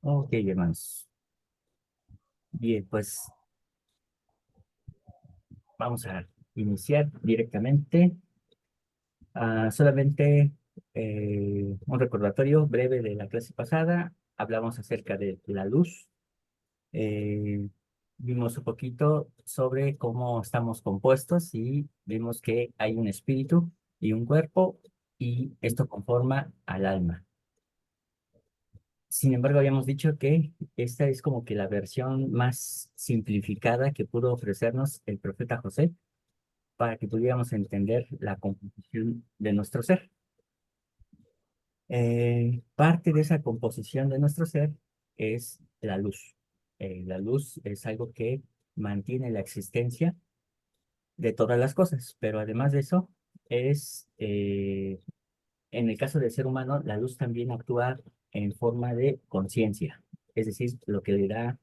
Ok, hermanos. Bien, pues vamos a iniciar directamente. Solamente un recordatorio breve de la clase pasada. Hablamos acerca de la luz. Eh, Vimos un poquito sobre cómo estamos compuestos y vimos que hay un espíritu y un cuerpo y esto conforma al alma. Sin embargo, habíamos dicho que esta es como que la versión más simplificada que pudo ofrecernos el profeta José para que pudiéramos entender la composición de nuestro ser. Parte de esa composición de nuestro ser es la luz. La luz es algo que mantiene la existencia de todas las cosas, pero además de eso, en el caso del ser humano, la luz también actúa en forma de conciencia, es decir, lo que le da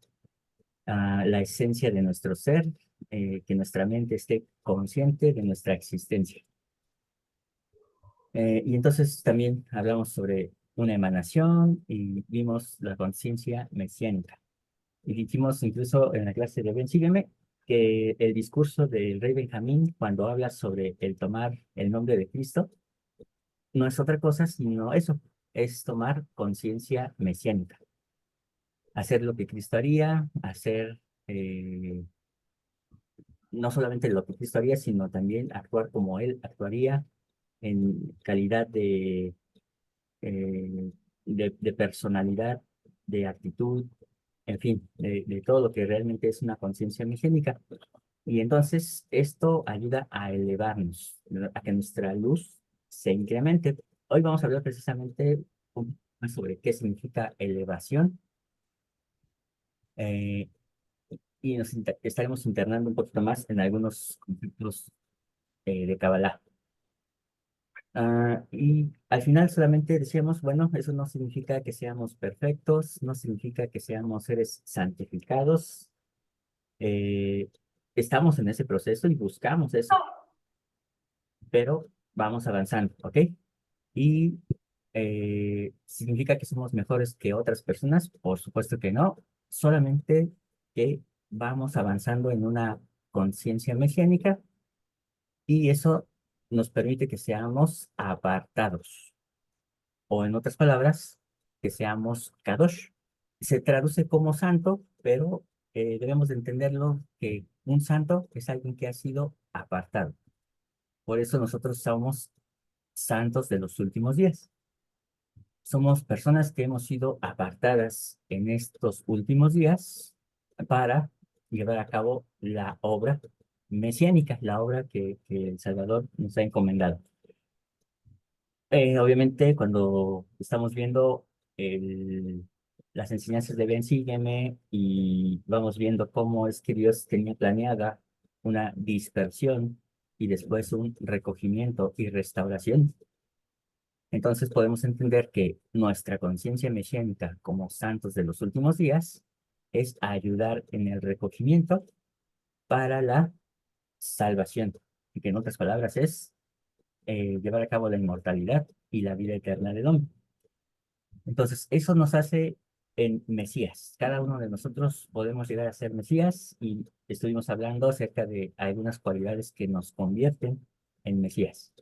la esencia de nuestro ser, que nuestra mente esté consciente de nuestra existencia. Y entonces también hablamos sobre una emanación y vimos la conciencia mesiánica. Y dijimos incluso en la clase de Ben Sígueme que el discurso del rey Benjamín, cuando habla sobre el tomar el nombre de Cristo, no es otra cosa sino eso, es tomar conciencia mesiánica, hacer lo que Cristo haría, hacer no solamente lo que Cristo haría, sino también actuar como Él actuaría en calidad eh, de personalidad, de actitud, en fin, de todo lo que realmente es una conciencia mesiánica. Y entonces esto ayuda a elevarnos, ¿no? A que nuestra luz se incremente. Hoy vamos a hablar precisamente un poco más sobre qué significa elevación eh, y estaremos internando un poquito más en algunos conceptos de Kabbalah. Y al final solamente decíamos, bueno, eso no significa que seamos perfectos, no significa que seamos seres santificados. eh, Estamos en ese proceso y buscamos eso, pero vamos avanzando, ¿ok? Y significa que somos mejores que otras personas, por supuesto que no, solamente que vamos avanzando en una conciencia mesiánica y eso nos permite que seamos apartados. O en otras palabras, que seamos Kadosh. Se traduce como santo, pero debemos de entenderlo que un santo es alguien que ha sido apartado. Por eso nosotros somos santos de los últimos días. Somos personas que hemos sido apartadas en estos últimos días para llevar a cabo la obra mesiánica, la obra que el Salvador nos ha encomendado. Obviamente, cuando estamos viendo el- las enseñanzas de Ben Sígueme y vamos viendo cómo es que Dios tenía planeada una dispersión y después un recogimiento y restauración, entonces podemos entender que nuestra conciencia mesiánica como santos de los últimos días es ayudar en el recogimiento para la salvación, y que en otras palabras es llevar a cabo la inmortalidad y la vida eterna del hombre. Entonces, eso nos hace en Mesías. Cada uno de nosotros podemos llegar a ser Mesías y estuvimos hablando acerca de algunas cualidades que nos convierten en Mesías.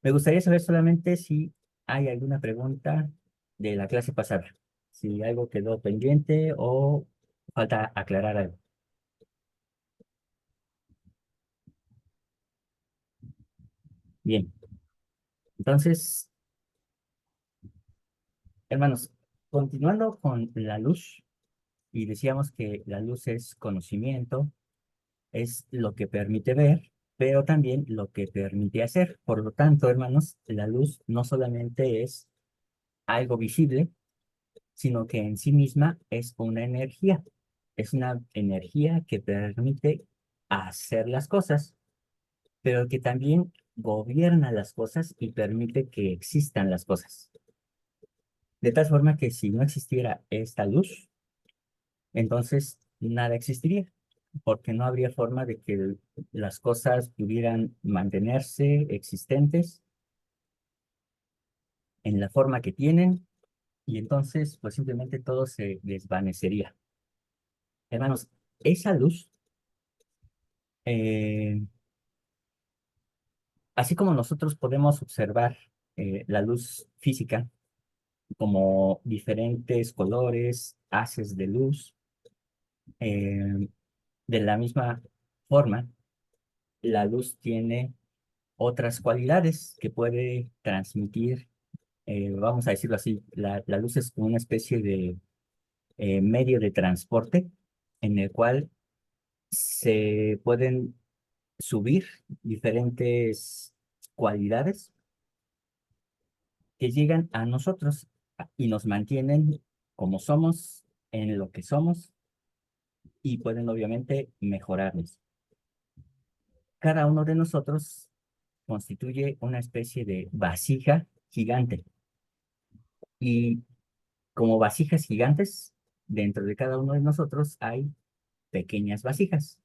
Me gustaría saber solamente si hay alguna pregunta de la clase pasada, si algo quedó pendiente o falta aclarar algo. Bien, entonces, hermanos, continuando con la luz, y decíamos que la luz es conocimiento, es lo que permite ver, pero también lo que permite hacer. Por lo tanto, hermanos, la luz no solamente es algo visible, sino que en sí misma es una energía. Es una energía que permite hacer las cosas, pero que también gobierna las cosas y permite que existan las cosas. De tal forma que si no existiera esta luz, entonces nada existiría, porque no habría forma de que las cosas pudieran mantenerse existentes en la forma que tienen y entonces pues simplemente todo se desvanecería. Hermanos, esa luz, eh, así como nosotros podemos observar la luz física como diferentes colores, haces de luz, eh, de la misma forma, la luz tiene otras cualidades que puede transmitir, vamos a decirlo así, la luz es como una especie de medio de transporte en el cual se pueden subir diferentes cualidades que llegan a nosotros y nos mantienen como somos, en lo que somos y pueden obviamente mejorarnos. Cada uno de nosotros constituye una especie de vasija gigante y como vasijas gigantes, dentro de cada uno de nosotros hay pequeñas vasijas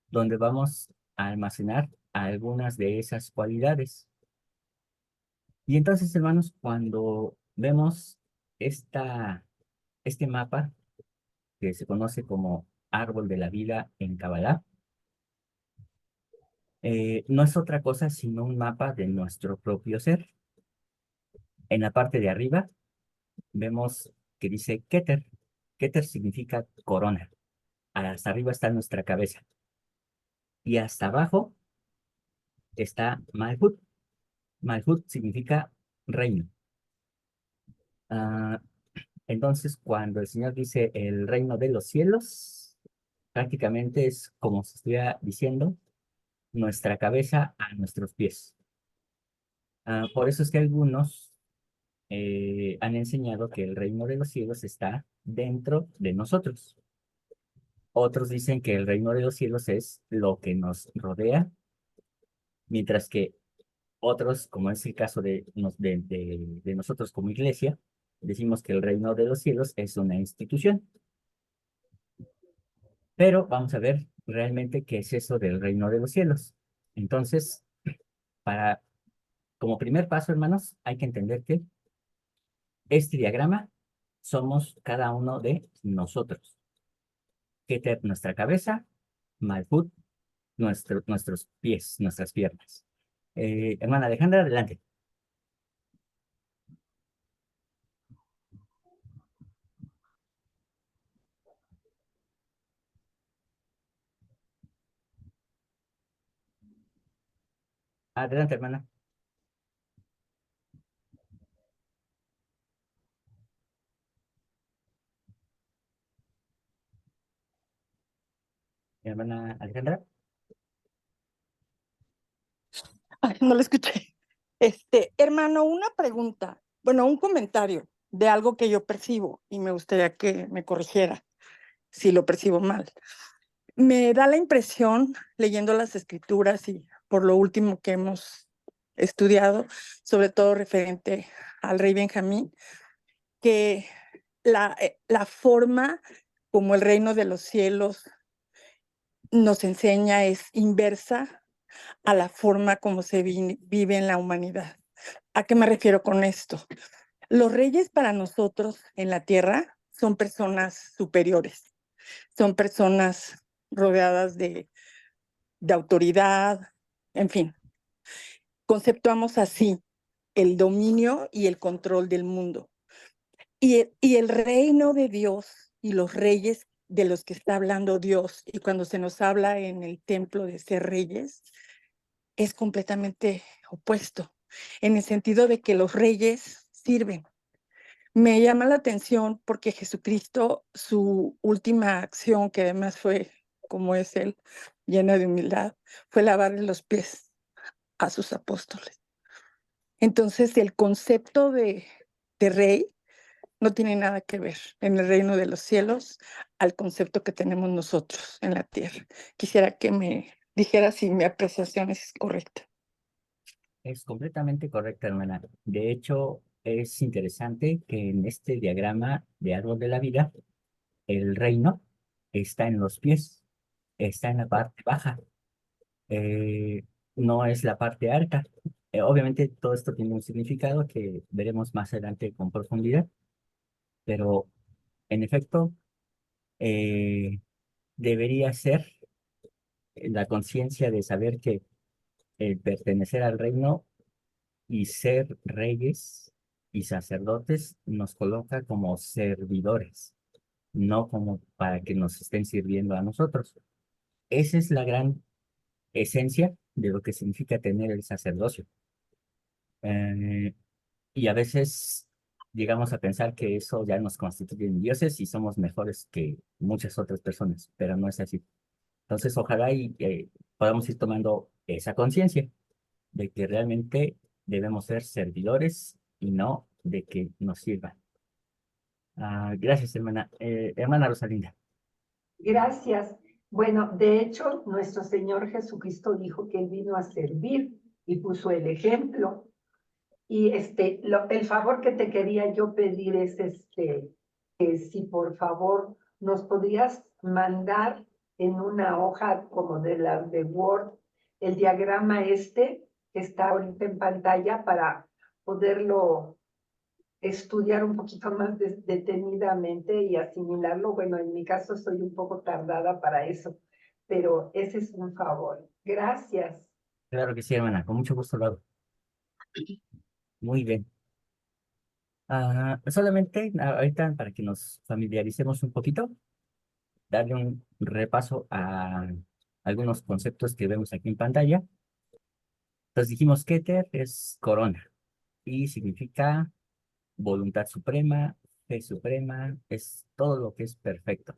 donde vamos a almacenar algunas de esas cualidades. Y entonces, hermanos, cuando vemos esta, este mapa que se conoce como árbol de la vida en Kabbalah, no es otra cosa sino un mapa de nuestro propio ser. En la parte de arriba vemos que dice Keter. Keter significa corona. Hasta arriba está nuestra cabeza. Y hasta abajo está Malhut. Malhut significa reino. Ah, entonces, cuando el Señor dice el reino de los cielos, prácticamente es como si estuviera diciendo nuestra cabeza a nuestros pies. Por eso es que algunos han enseñado que el reino de los cielos está dentro de nosotros. Otros dicen que el reino de los cielos es lo que nos rodea, mientras que otros, como es el caso de nosotros como iglesia, decimos que el reino de los cielos es una institución. Pero vamos a ver realmente qué es eso del reino de los cielos. Entonces, para, como primer paso, hermanos, hay que entender que este diagrama somos cada uno de nosotros. Keter, nuestra cabeza, Malhut, nuestros pies, nuestras piernas. Hermana Alejandra, adelante. Adelante, hermana. Hermana Alejandra. Ay, no lo escuché. Hermano, una pregunta, bueno, un comentario de algo que yo percibo y me gustaría que me corrigiera si lo percibo mal. Me da la impresión, leyendo las escrituras y por lo último que hemos estudiado, sobre todo referente al rey Benjamín, que la forma como el reino de los cielos nos enseña es inversa a la forma como se vive en la humanidad. ¿A qué me refiero con esto? Los reyes para nosotros en la tierra son personas superiores, son personas rodeadas de autoridad, en fin, conceptuamos así el dominio y el control del mundo. Y el reino de Dios y los reyes de los que está hablando Dios, y cuando se nos habla en el templo de ser reyes, es completamente opuesto, en el sentido de que los reyes sirven. Me llama la atención porque Jesucristo, su última acción, que además fue como es él, llena de humildad, fue lavarle los pies a sus apóstoles. Entonces, el concepto de rey no tiene nada que ver en el reino de los cielos al concepto que tenemos nosotros en la tierra. Quisiera que me dijera si mi apreciación es correcta. Es completamente correcta, hermana. De hecho, es interesante que en este diagrama de árbol de la vida, el reino está en los pies, está en la parte baja, eh, no es la parte alta. Obviamente todo esto tiene un significado que veremos más adelante con profundidad, pero en efecto, debería ser la conciencia de saber que el pertenecer al reino y ser reyes y sacerdotes nos coloca como servidores, no como para que nos estén sirviendo a nosotros. Esa es la gran esencia de lo que significa tener el sacerdocio. Eh, y a veces llegamos a pensar que eso ya nos constituye en dioses y somos mejores que muchas otras personas, pero no es así. Entonces, ojalá y podamos ir tomando esa conciencia de que realmente debemos ser servidores y no de que nos sirvan. Gracias, hermana. Hermana Rosalinda. Gracias. Bueno, de hecho, nuestro Señor Jesucristo dijo que Él vino a servir y puso el ejemplo. Y el favor que te quería yo pedir es que si por favor nos podrías mandar en una hoja como de la de Word el diagrama que está ahorita en pantalla para poderlo estudiar un poquito más detenidamente y asimilarlo. Bueno, en mi caso soy un poco tardada para eso, pero ese es un favor. Gracias. Claro que sí, hermana. Con mucho gusto lo hago. Muy bien. Solamente ahorita para que nos familiaricemos un poquito, darle un repaso a algunos conceptos que vemos aquí en pantalla. Entonces dijimos que Keter es corona y significa voluntad suprema, fe suprema, es todo lo que es perfecto.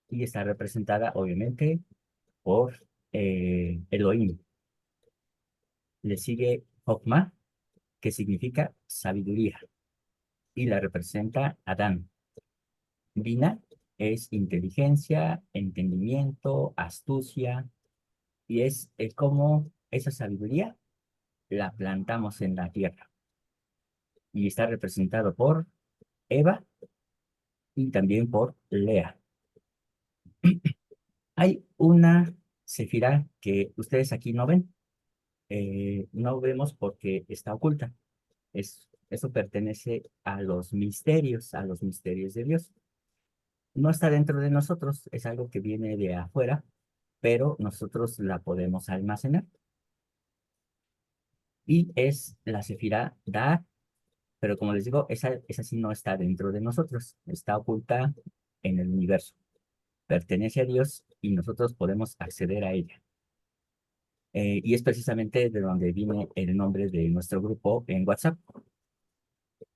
Y está representada, obviamente, por Elohim. Le sigue Hokmah, que significa sabiduría, y la representa Adán. Bina es inteligencia, entendimiento, astucia, y es como esa sabiduría la plantamos en la tierra. Y está representado por Eva y también por Lea. Hay una sefirá que ustedes aquí no ven, no vemos porque está oculta. Eso pertenece a los misterios de Dios. No está dentro de nosotros, es algo que viene de afuera, pero nosotros la podemos almacenar. Y es la sefirá Da, pero como les digo, esa sí no está dentro de nosotros, está oculta en el universo. Pertenece a Dios y nosotros podemos acceder a ella. Y es precisamente de donde viene el nombre de nuestro grupo en WhatsApp.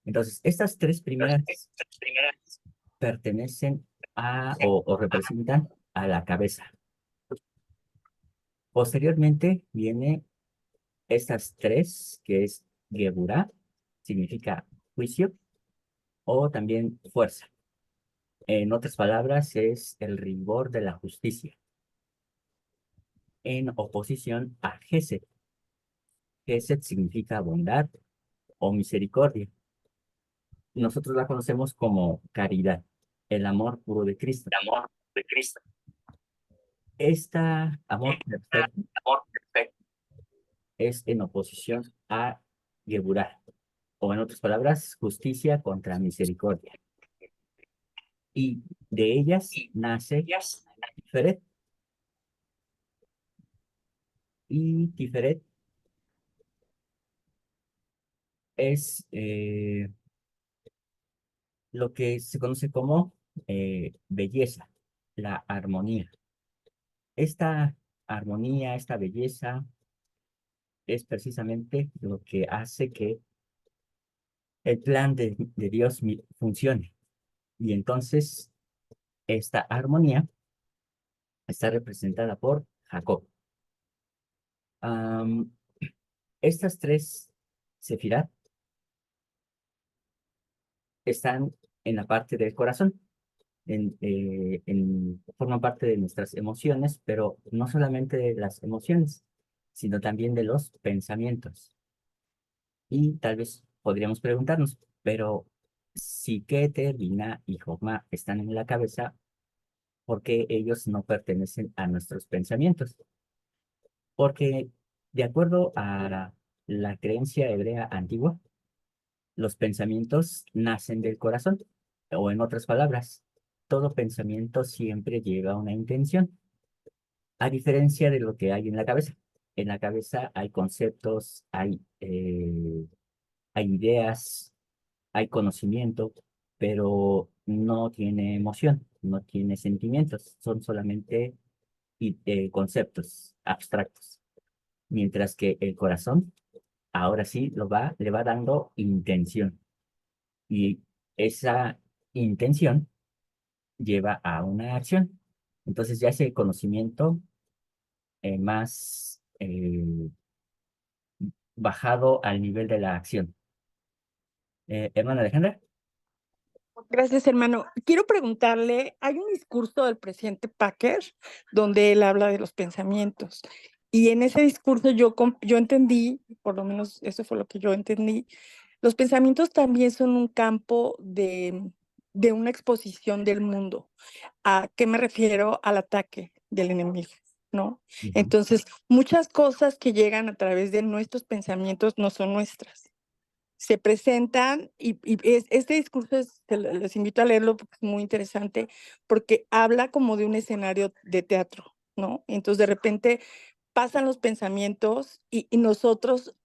Entonces, estas tres primeras pertenecen o representan a la cabeza. Posteriormente viene estas tres, que es Geburah, significa juicio, o también fuerza. En otras palabras, es el rigor de la justicia, en oposición a Gesed. Gesed significa bondad o misericordia. Nosotros la conocemos como caridad, el amor puro de Cristo. El amor de Cristo. Este amor El perfecto amor perfecto. es en oposición a Geburah, o en otras palabras, justicia contra misericordia. Y de ellas nace Yes. Tiferet. Y Tiferet es lo que se conoce como belleza, la armonía. Esta armonía, esta belleza es precisamente lo que hace que el plan de Dios funcione. Y entonces esta armonía está representada por Jacob. Am, estas tres sefirot están en la parte del corazón, forman parte de nuestras emociones, pero no solamente de las emociones, sino también de los pensamientos. Y tal vez podríamos preguntarnos, pero si Keter, Binah y Jokmah están en la cabeza, ¿por qué ellos no pertenecen a nuestros pensamientos? Porque de acuerdo a la creencia hebrea antigua, los pensamientos nacen del corazón, O en otras palabras, todo pensamiento siempre lleva una intención, a diferencia de lo que hay en la cabeza. En la cabeza hay conceptos, hay ideas, hay conocimiento, pero no tiene emoción, no tiene sentimientos, son solamente conceptos abstractos. Mientras que el corazón, ahora sí, le va dando intención. Y esa intención lleva a una acción. Entonces ya es el conocimiento más bajado al nivel de la acción. Hermana Alejandra. Gracias, hermano. Quiero preguntarle, hay un discurso del presidente Packer donde él habla de los pensamientos. Y en ese discurso yo entendí, por lo menos eso fue lo que yo entendí, los pensamientos también son un campo de una exposición del mundo. ¿A qué me refiero? Al ataque del enemigo, ¿no? Ujú. Entonces, muchas cosas que llegan a través de nuestros pensamientos no son nuestras. Se presentan este discurso les invito a leerlo porque es muy interesante, porque habla como de un escenario de teatro, ¿no? Entonces de repente pasan los pensamientos y nosotros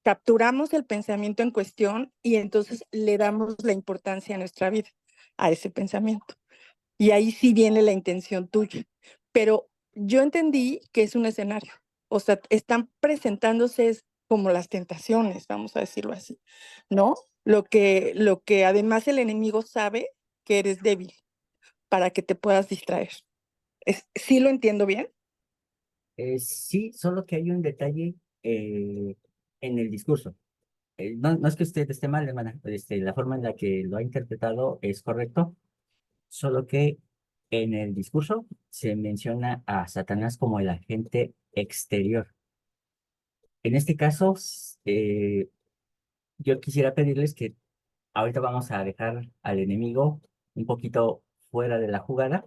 capturamos el pensamiento en cuestión y entonces le damos la importancia a nuestra vida, a ese pensamiento. Y ahí sí viene la intención tuya. Pero yo entendí que es un escenario. O sea, están presentándose como las tentaciones, vamos a decirlo así, ¿no? Lo que además el enemigo sabe que eres débil para que te puedas distraer. ¿Sí lo entiendo bien? Sí, solo que hay un detalle en el discurso. No es que usted esté mal, hermana. La forma en la que lo ha interpretado es correcto, solo que en el discurso se menciona a Satanás como el agente exterior. En este caso, yo quisiera pedirles que ahorita vamos a dejar al enemigo un poquito fuera de la jugada,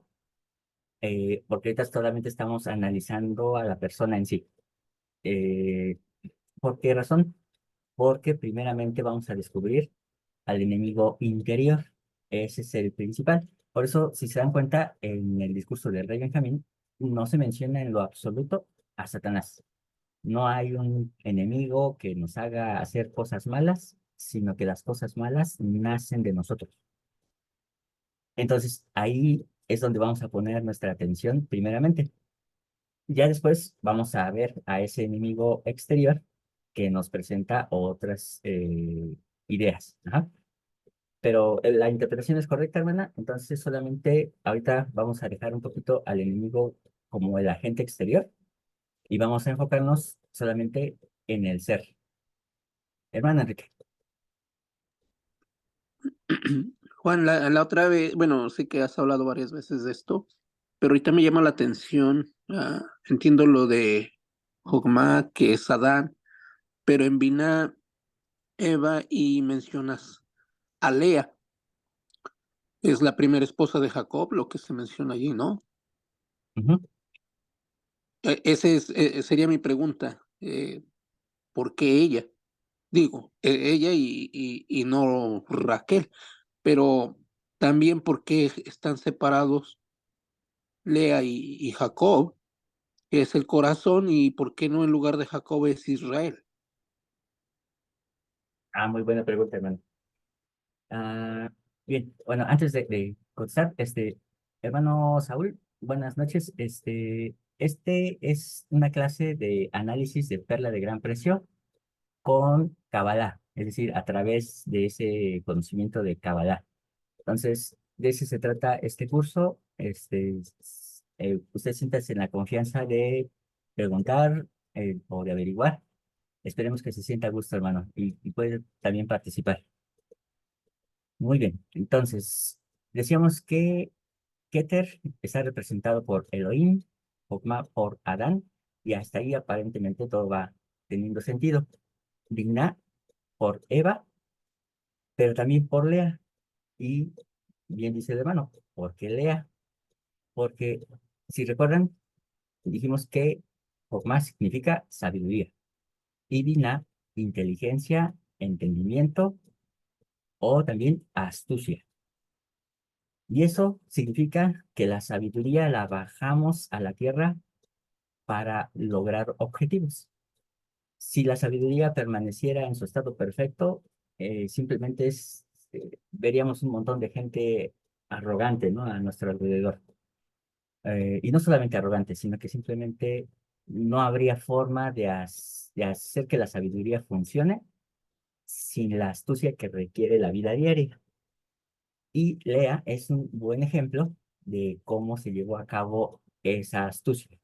porque ahorita solamente estamos analizando a la persona en sí. Eh, ¿Por qué razón? Porque primeramente vamos a descubrir al enemigo interior. Ese es el principal. Por eso, si se dan cuenta, en el discurso del rey Benjamín no se menciona en lo absoluto a Satanás. No hay un enemigo que nos haga hacer cosas malas, sino que las cosas malas nacen de nosotros. Entonces, ahí es donde vamos a poner nuestra atención primeramente. Ya después vamos a ver a ese enemigo exterior que nos presenta otras ideas. Ajá. Pero la interpretación es correcta, hermana. Entonces, solamente ahorita vamos a dejar un poquito al enemigo como el agente exterior y vamos a enfocarnos solamente en el ser. Hermana Enrique. Juan, la otra vez, bueno, sé que has hablado varias veces de esto, pero ahorita me llama la atención, entiendo lo de Jogma, que es Adán, pero en Vina, Eva, y mencionas a Lea, es la primera esposa de Jacob, lo que se menciona allí, ¿no? Ujú. Sería mi pregunta, ¿por qué ella? Digo, ella y no Raquel, pero también por qué están separados Lea y Jacob, que es el corazón, y por qué no en lugar de Jacob es Israel. Muy buena pregunta, hermano. Ah, bien, bueno, antes de contestar, hermano Saúl, buenas noches. Este es una clase de análisis de perla de gran precio con Kabbalah, es decir, a través de ese conocimiento de Kabbalah. Entonces, de eso se trata este curso. Usted siéntase en la confianza de preguntar o de averiguar. Esperemos que se sienta a gusto, hermano, y puede también participar. Muy bien, entonces, decíamos que Keter está representado por Elohim, Jokma por Adán, y hasta ahí aparentemente todo va teniendo sentido. Dinah por Eva, pero también por Lea. Y bien dice el hermano, ¿por qué Lea? Porque, si recuerdan, dijimos que Jokma significa sabiduría y Dinah, inteligencia, entendimiento o también astucia. Y eso significa que la sabiduría la bajamos a la tierra para lograr objetivos. Si la sabiduría permaneciera en su estado perfecto, simplemente veríamos un montón de gente arrogante, ¿no? A nuestro alrededor. Y no solamente arrogante, sino que simplemente no habría forma de hacer que la sabiduría funcione sin la astucia que requiere la vida diaria. Y Lea es un buen ejemplo de cómo se llevó a cabo esa astucia.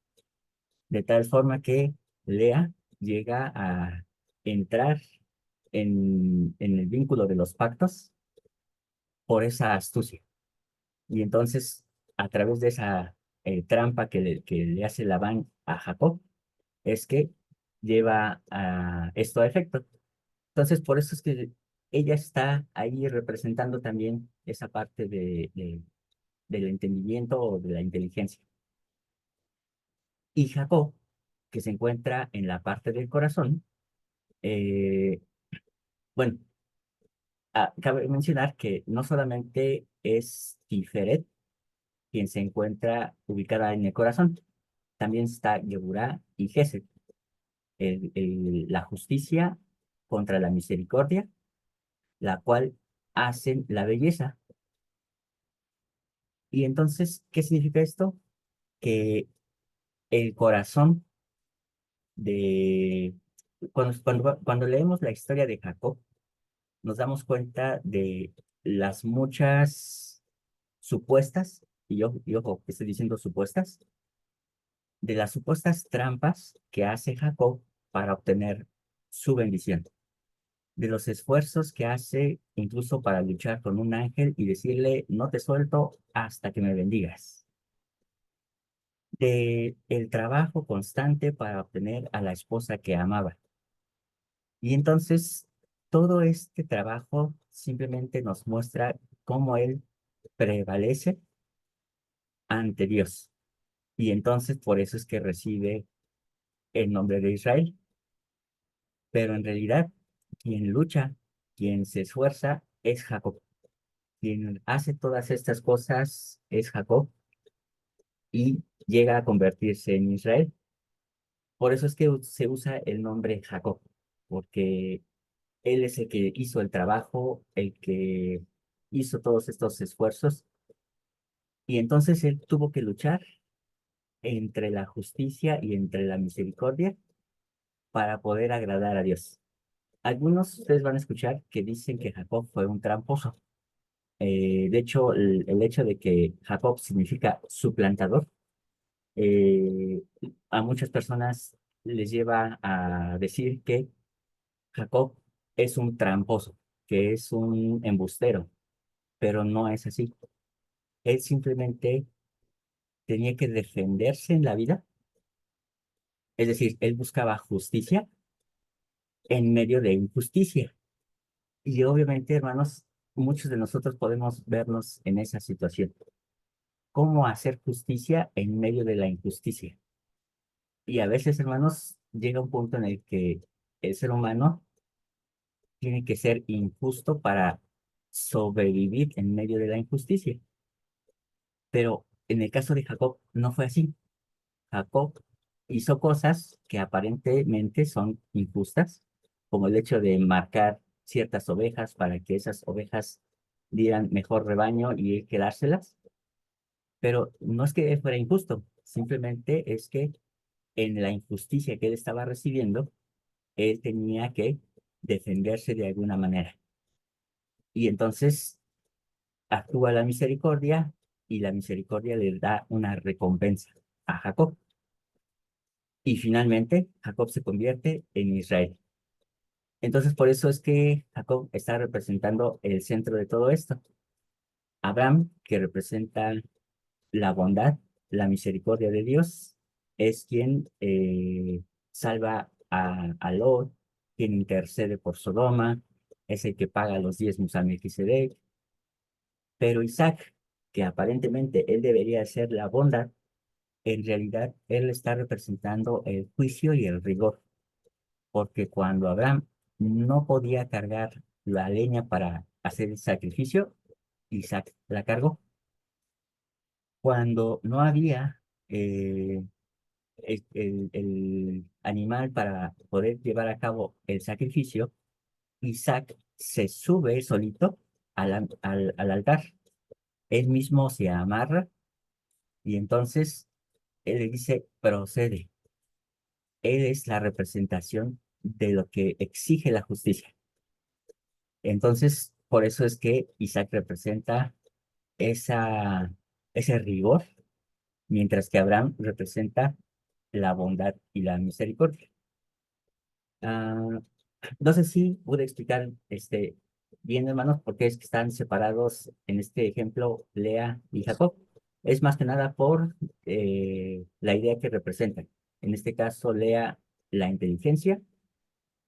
De tal forma que Lea llega a entrar en el vínculo de los pactos por esa astucia. Y entonces, a través de esa trampa que le hace Labán a Jacob, es que lleva a esto a efecto. Entonces, por eso es que ella está ahí representando también esa parte del entendimiento o de la inteligencia. Y Jacob, que se encuentra en la parte del corazón, eh, bueno, cabe mencionar que no solamente es Tiferet quien se encuentra ubicada en el corazón, también está Geburá y Gesed, la justicia contra la misericordia, la cual hacen la belleza. Y entonces, ¿qué significa esto? Que el corazón de... Cuando leemos la historia de Jacob, nos damos cuenta de las muchas supuestas, y ojo, que estoy diciendo supuestas, de las supuestas trampas que hace Jacob para obtener su bendición, de los esfuerzos que hace incluso para luchar con un ángel y decirle, no te suelto hasta que me bendigas, de el trabajo constante para obtener a la esposa que amaba. Y entonces, todo este trabajo simplemente nos muestra cómo él prevalece ante Dios. Y entonces, por eso es que recibe el nombre de Israel. Pero en realidad, quien lucha, quien se esfuerza, es Jacob. Quien hace todas estas cosas es Jacob y llega a convertirse en Israel. Por eso es que se usa el nombre Jacob, porque él es el que hizo el trabajo, el que hizo todos estos esfuerzos, y entonces él tuvo que luchar entre la justicia y entre la misericordia para poder agradar a Dios. Algunos de ustedes van a escuchar que dicen que Jacob fue un tramposo. De hecho, el hecho de que Jacob significa suplantador, eh, a muchas personas les lleva a decir que Jacob es un tramposo, que es un embustero, pero no es así. Él simplemente tenía que defenderse en la vida, es decir, él buscaba justicia en medio de injusticia. Y obviamente, hermanos, muchos de nosotros podemos vernos en esa situación. ¿Cómo hacer justicia en medio de la injusticia? Y a veces, hermanos, llega un punto en el que el ser humano tiene que ser injusto para sobrevivir en medio de la injusticia. Pero en el caso de Jacob no fue así. Jacob hizo cosas que aparentemente son injustas, como el hecho de marcar ciertas ovejas para que esas ovejas dieran mejor rebaño y él quedárselas. Pero no es que fuera injusto, simplemente es que en la injusticia que él estaba recibiendo, él tenía que defenderse de alguna manera. Y entonces actúa la misericordia y la misericordia le da una recompensa a Jacob. Y finalmente Jacob se convierte en Israel. Entonces por eso es que Jacob está representando el centro de todo esto. Abraham, que representa la bondad, la misericordia de Dios, es quien salva a Lot, quien intercede por Sodoma, es el que paga los diezmos a Melquisedec. Pero Isaac, que aparentemente él debería ser la bondad, en realidad él está representando el juicio y el rigor, porque cuando Abraham no podía cargar la leña para hacer el sacrificio, Isaac la cargó. Cuando no había el animal para poder llevar a cabo el sacrificio, Isaac se sube solito al altar. Él mismo se amarra y entonces él le dice, procede. Él es la representación de lo que exige la justicia. Entonces, por eso es que Isaac representa esa, ese rigor, mientras que Abraham representa la bondad y la misericordia. Ah, no sé si pude explicar bien, hermanos, por qué es que están separados en este ejemplo Lea y Jacob. Es más que nada por la idea que representan. En este caso, Lea, la inteligencia,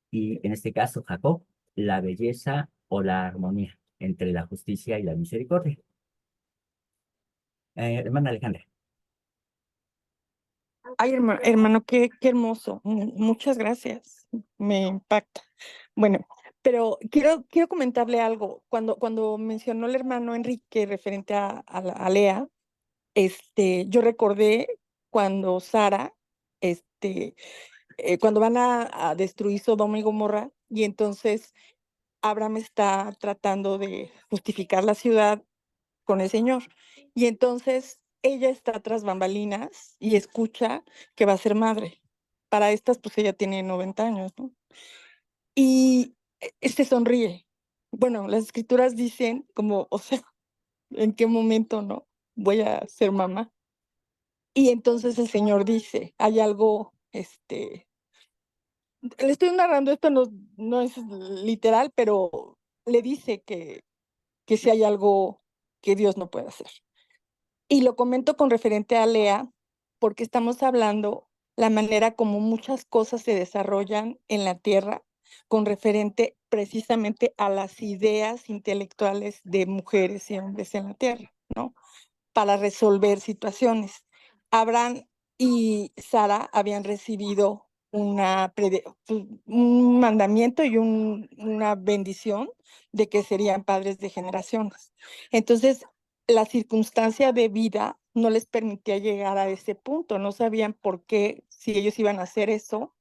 y en este caso, Jacob, la belleza o la armonía entre la justicia y la misericordia. Hermana Alejandra. Ay, hermano, qué hermoso. Muchas gracias. Me impacta. Bueno, pero quiero comentarle algo. Cuando mencionó el hermano Enrique referente a Lea, yo recordé cuando Sara, cuando van a destruir Sodoma y Gomorra, y entonces Abraham está tratando de justificar la ciudad con el Señor. Y entonces ella está tras bambalinas y escucha que va a ser madre. Para estas, pues ella tiene 90 años, ¿no? Y se sonríe. Bueno, las escrituras dicen como, o sea, ¿en qué momento no voy a ser mamá? Y entonces el Señor dice, hay algo, le estoy narrando esto, no es literal, pero le dice que si hay algo que Dios no puede hacer. Y lo comento con referente a Lea, porque estamos hablando la manera como muchas cosas se desarrollan en la tierra, con referente precisamente a las ideas intelectuales de mujeres y hombres en la tierra, ¿no? Para resolver situaciones. Abraham y Sara habían recibido un mandamiento y una bendición de que serían padres de generaciones. Entonces, la circunstancia de vida no les permitía llegar a ese punto, no sabían por qué, si ellos iban a hacer eso,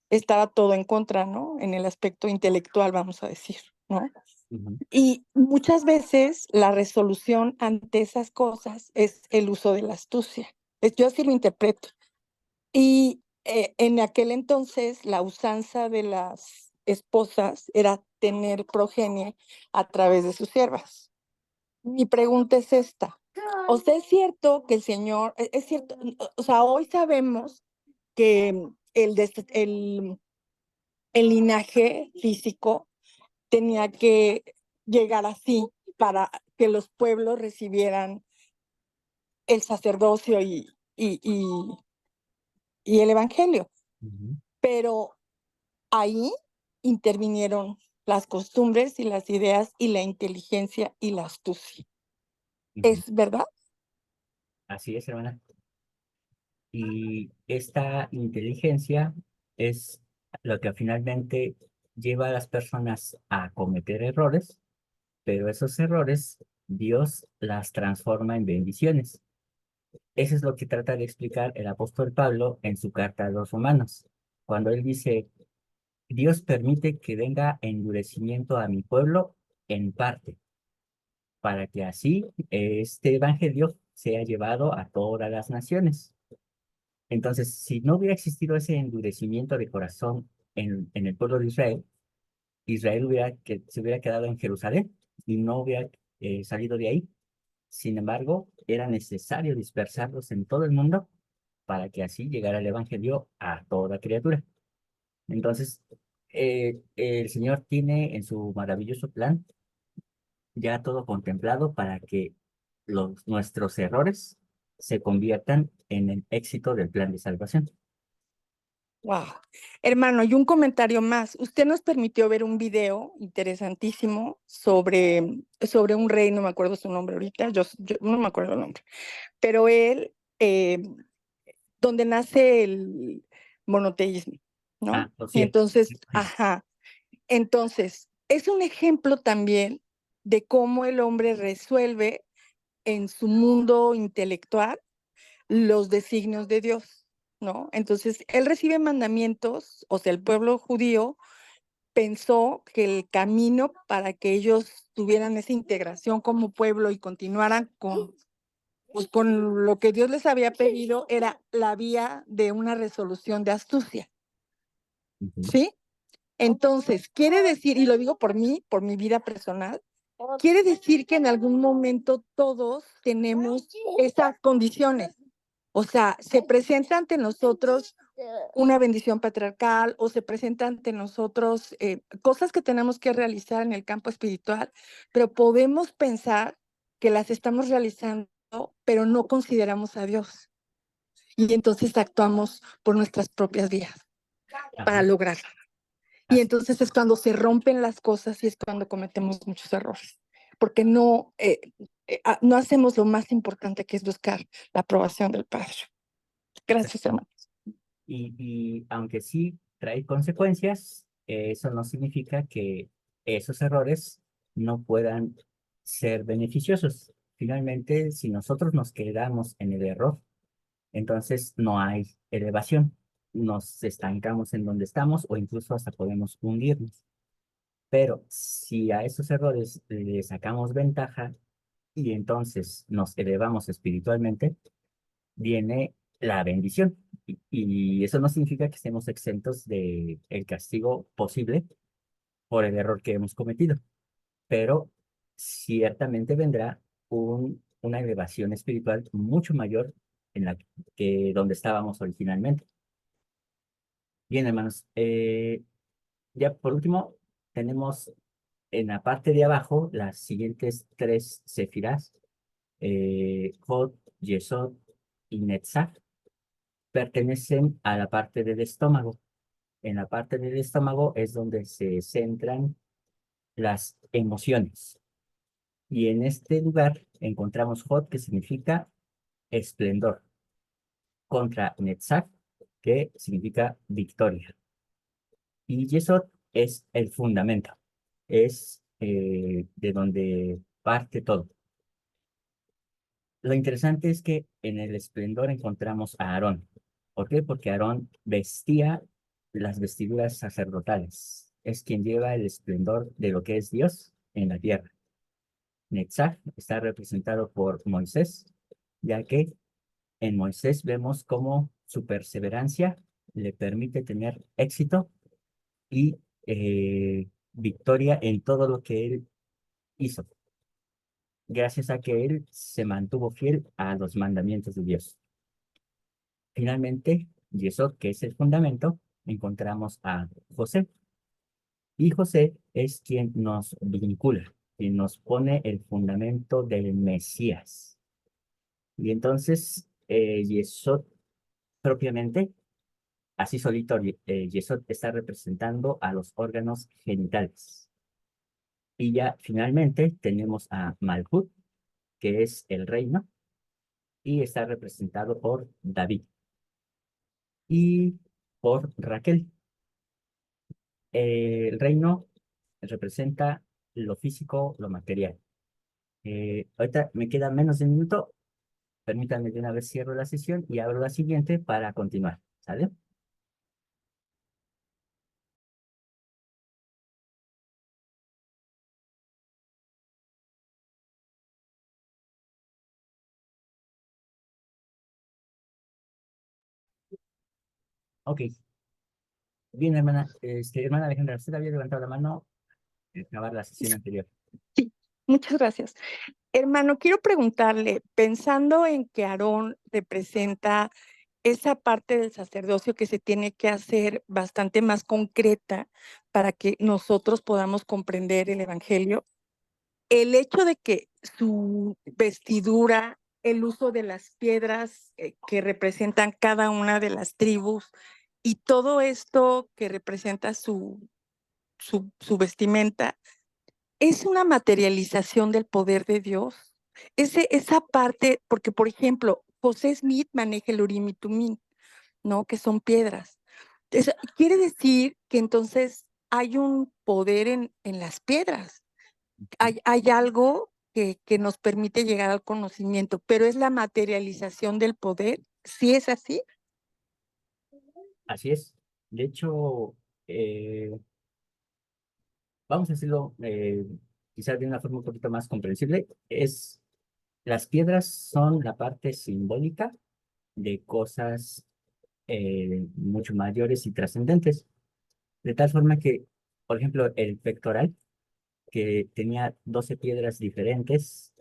estaba todo en contra, ¿no? En el aspecto intelectual, vamos a decir, ¿no? Ujú, Y muchas veces la resolución ante esas cosas es el uso de la astucia. Yo así lo interpreto. Y en aquel entonces la usanza de las esposas era tener progenie a través de sus siervas. Mi pregunta es esta. O sea, es cierto que el Señor, es cierto, o sea, hoy sabemos que el linaje físico tenía que llegar así para que los pueblos recibieran el sacerdocio y el evangelio. ujú, Pero ahí intervinieron las costumbres y las ideas y la inteligencia y la astucia. ujú. ¿Es verdad? Así es, hermana. Y esta inteligencia es lo que finalmente lleva a las personas a cometer errores, pero esos errores Dios las transforma en bendiciones. Eso es lo que trata de explicar el apóstol Pablo en su carta a los Romanos, cuando él dice, Dios permite que venga endurecimiento a mi pueblo en parte, para que así este evangelio sea llevado a todas las naciones. Entonces, si no hubiera existido ese endurecimiento de corazón en el pueblo de Israel, Israel se hubiera quedado en Jerusalén y no hubiera salido de ahí. Sin embargo, era necesario dispersarlos en todo el mundo para que así llegara el evangelio a toda criatura. Entonces, el Señor tiene en su maravilloso plan ya todo contemplado para que nuestros errores se conviertan en el éxito del plan de salvación. Wow. Hermano, y un comentario más. Usted nos permitió ver un video interesantísimo sobre un rey, no me acuerdo su nombre ahorita, yo no me acuerdo el nombre, pero él, donde nace el monoteísmo, ¿no? Ah, lo Y cierto. entonces, ajá, entonces, es un ejemplo también de cómo el hombre resuelve en su mundo intelectual los designios de Dios, ¿no? Entonces, él recibe mandamientos, o sea, el pueblo judío pensó que el camino para que ellos tuvieran esa integración como pueblo y continuaran pues, con lo que Dios les había pedido era la vía de una resolución de astucia, Ujú. ¿sí? Entonces, quiere decir, y lo digo por mí, por mi vida personal, quiere decir que en algún momento todos tenemos esas condiciones. O sea, se presenta ante nosotros una bendición patriarcal o se presenta ante nosotros cosas que tenemos que realizar en el campo espiritual, pero podemos pensar que las estamos realizando, pero no consideramos a Dios. Y entonces actuamos por nuestras propias vías para Ajá. lograrlo. Y Así. entonces es cuando se rompen las cosas y es cuando cometemos muchos errores, porque no hacemos lo más importante, que es buscar la aprobación del Padre. Gracias, hermano. Y aunque sí trae consecuencias, eso no significa que esos errores no puedan ser beneficiosos. Finalmente, si nosotros nos quedamos en el error, entonces no hay elevación. Nos estancamos en donde estamos o incluso hasta podemos hundirnos. Pero si a esos errores le sacamos ventaja y entonces nos elevamos espiritualmente, viene la bendición. Y eso no significa que estemos exentos de el castigo posible por el error que hemos cometido, pero ciertamente vendrá una elevación espiritual mucho mayor en la que donde estábamos originalmente. Bien, hermanos, ya por último tenemos en la parte de abajo las siguientes tres sefirás, Hod, Yesod y Netzach, pertenecen a la parte del estómago. En la parte del estómago es donde se centran las emociones. Y en este lugar encontramos Hod, que significa esplendor, contra Netzach, que significa victoria. Y Yesod es el fundamento, es de donde parte todo. Lo interesante es que en el esplendor encontramos a Aarón. ¿Por qué? Porque Aarón vestía las vestiduras sacerdotales. Es quien lleva el esplendor de lo que es Dios en la tierra. Netzach está representado por Moisés, ya que en Moisés vemos cómo su perseverancia le permite tener éxito y victoria en todo lo que él hizo, gracias a que él se mantuvo fiel a los mandamientos de Dios. Finalmente, Yesod, que es el fundamento, encontramos a José. Y José es quien nos vincula, quien nos pone el fundamento del Mesías. Y entonces, Yesod propiamente, así solito, Yesod está representando a los órganos genitales. Y ya finalmente tenemos a Malhut, que es el reino, y está representado por David y por Raquel. El reino representa lo físico, lo material. Ahorita me queda menos de un minuto. Permítanme de una vez cierro la sesión y abro la siguiente para continuar. ¿Sale? Ok. Bien, hermana. Hermana Alejandra, usted había levantado la mano para acabar la sesión anterior. Sí, muchas gracias. Hermano, quiero preguntarle, pensando en que Aarón representa esa parte del sacerdocio que se tiene que hacer bastante más concreta para que nosotros podamos comprender el evangelio, el hecho de que su vestidura, el uso de las piedras que representan cada una de las tribus y todo esto que representa su vestimenta, es una materialización del poder de Dios. Esa parte, porque por ejemplo, José Smith maneja el Urim y Tumim, ¿no? Que son piedras. Quiere decir que entonces hay un poder en las piedras. Hay algo que nos permite llegar al conocimiento, pero es la materialización del poder. ¿Sí es así? Así es. De hecho, vamos a decirlo quizás de una forma un poquito más comprensible, las piedras son la parte simbólica de cosas mucho mayores y trascendentes. De tal forma que, por ejemplo, el pectoral, que tenía 12 piedras diferentes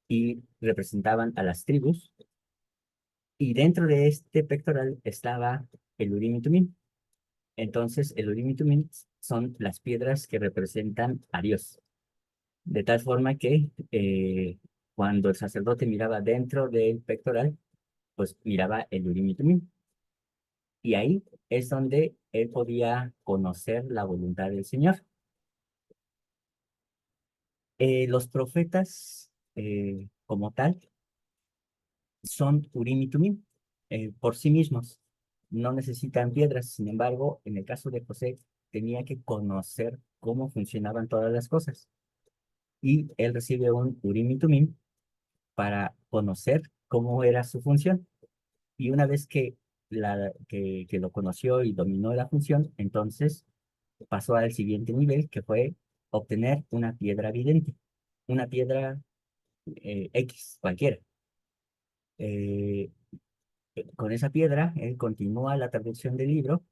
y representaban a las tribus, y dentro de este pectoral estaba el Urim y Tumim. Entonces, el Urim y Tumim son las piedras que representan a Dios. De tal forma que cuando el sacerdote miraba dentro del pectoral, pues miraba el Urim y Tumim. Y ahí es donde él podía conocer la voluntad del Señor. Los profetas, como tal, son Urim y Tumim por sí mismos. No necesitan piedras. Sin embargo, en el caso de José, tenía que conocer cómo funcionaban todas las cosas. Y él recibe un Urim y Tumim para conocer cómo era su función. Y una vez que lo conoció y dominó la función, entonces pasó al siguiente nivel, que fue obtener una piedra vidente, una piedra X, cualquiera. Eh, con esa piedra, él continúa la traducción del libro,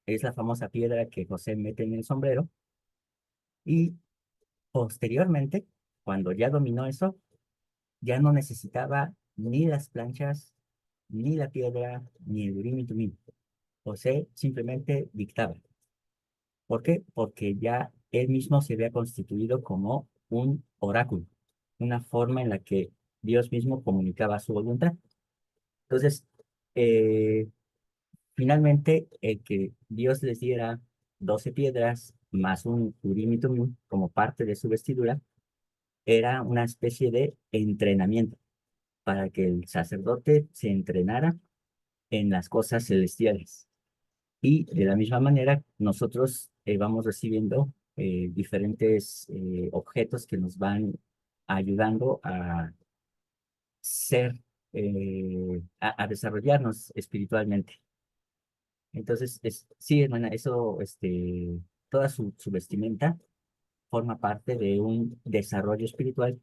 es la famosa piedra que José mete en el sombrero, y posteriormente, cuando ya dominó eso, ya no necesitaba ni las planchas, ni la piedra, ni el Urim y Tumim. José simplemente dictaba. ¿Por qué? Porque ya él mismo se había constituido como un oráculo, una forma en la que Dios mismo comunicaba su voluntad. Entonces, eh, finalmente, el que Dios les diera 12 piedras más un Urim y Tumim como parte de su vestidura, era una especie de entrenamiento para que el sacerdote se entrenara en las cosas celestiales. Y de la misma manera, nosotros vamos recibiendo diferentes objetos que nos van ayudando a ser, a desarrollarnos espiritualmente. Entonces, sí, hermana, eso, toda su vestimenta forma parte de un desarrollo espiritual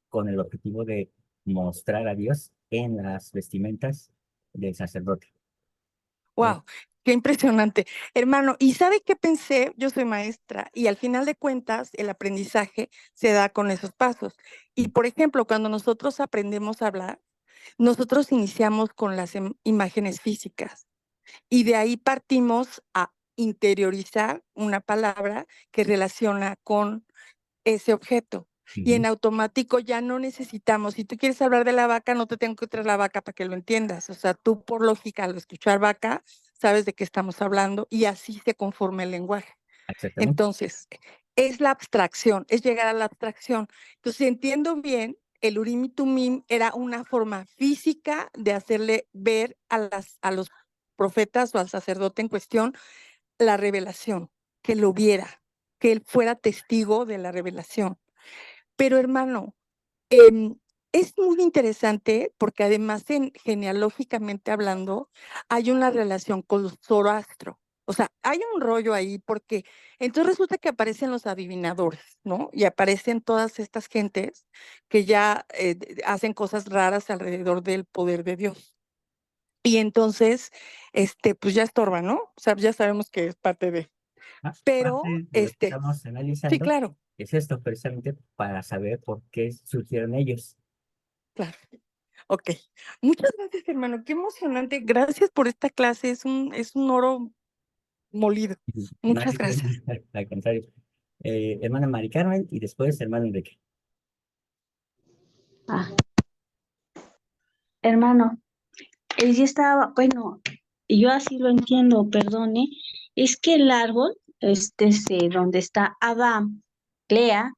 con el objetivo de mostrar a Dios en las vestimentas del sacerdote. ¡Wow! ¡Qué impresionante! Hermano, ¿y sabe qué pensé? Yo soy maestra y al final de cuentas el aprendizaje se da con esos pasos. Y por ejemplo, cuando nosotros aprendemos a hablar, nosotros iniciamos con las imágenes físicas y de ahí partimos a interiorizar una palabra que relaciona con ese objeto. Y en Ujú. automático ya no necesitamos, si tú quieres hablar de la vaca, no te tengo que traer la vaca para que lo entiendas. O sea, tú por lógica al escuchar vaca, sabes de qué estamos hablando y así se conforma el lenguaje. Exactamente. Entonces, es la abstracción, es llegar a la abstracción. Entonces, si entiendo bien, el Urim y Tumim era una forma física de hacerle ver a los profetas o al sacerdote en cuestión la revelación, que lo viera, que él fuera testigo de la revelación. Pero hermano, es muy interesante porque además genealógicamente hablando hay una relación con Zoroastro. O sea, hay un rollo ahí porque entonces resulta que aparecen los adivinadores, ¿no? Y aparecen todas estas gentes que ya hacen cosas raras alrededor del poder de Dios. Y entonces, pues ya estorba, ¿no? O sea, ya sabemos que es parte de. Pero, Parte de lo que estamos sí, analizando claro, es esto, precisamente para saber por qué surgieron ellos. claro. Ok. Muchas gracias, hermano. Qué emocionante. Gracias por esta clase. Es un oro molido. No hay Muchas diferencia, gracias. al contrario. Hermana Mari Carmen y después hermano Enrique. Ah, hermano, yo estaba, bueno, yo así lo entiendo, perdone, es que el árbol, donde está Adán, Lea,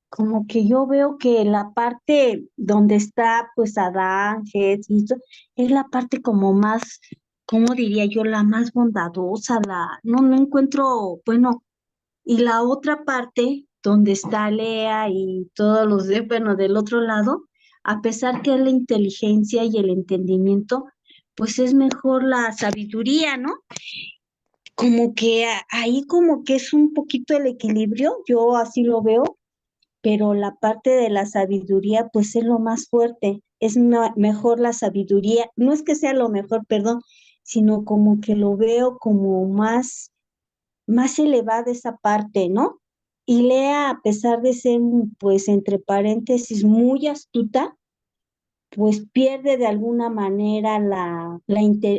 como que yo veo que la parte donde está pues Adán, Jes, y eso, es la parte como más, ¿cómo diría yo? La más bondadosa, no encuentro, bueno, y la otra parte donde está Lea y todos los de, bueno, del otro lado, a pesar que es la inteligencia y el entendimiento, pues es mejor la sabiduría, ¿no? Como que ahí como que es un poquito el equilibrio, yo así lo veo, pero la parte de la sabiduría pues es lo más fuerte, es mejor la sabiduría, no es que sea lo mejor, perdón, sino como que lo veo como más elevada esa parte, ¿no? Y Lea, a pesar de ser, pues, entre paréntesis, muy astuta, pues pierde de alguna manera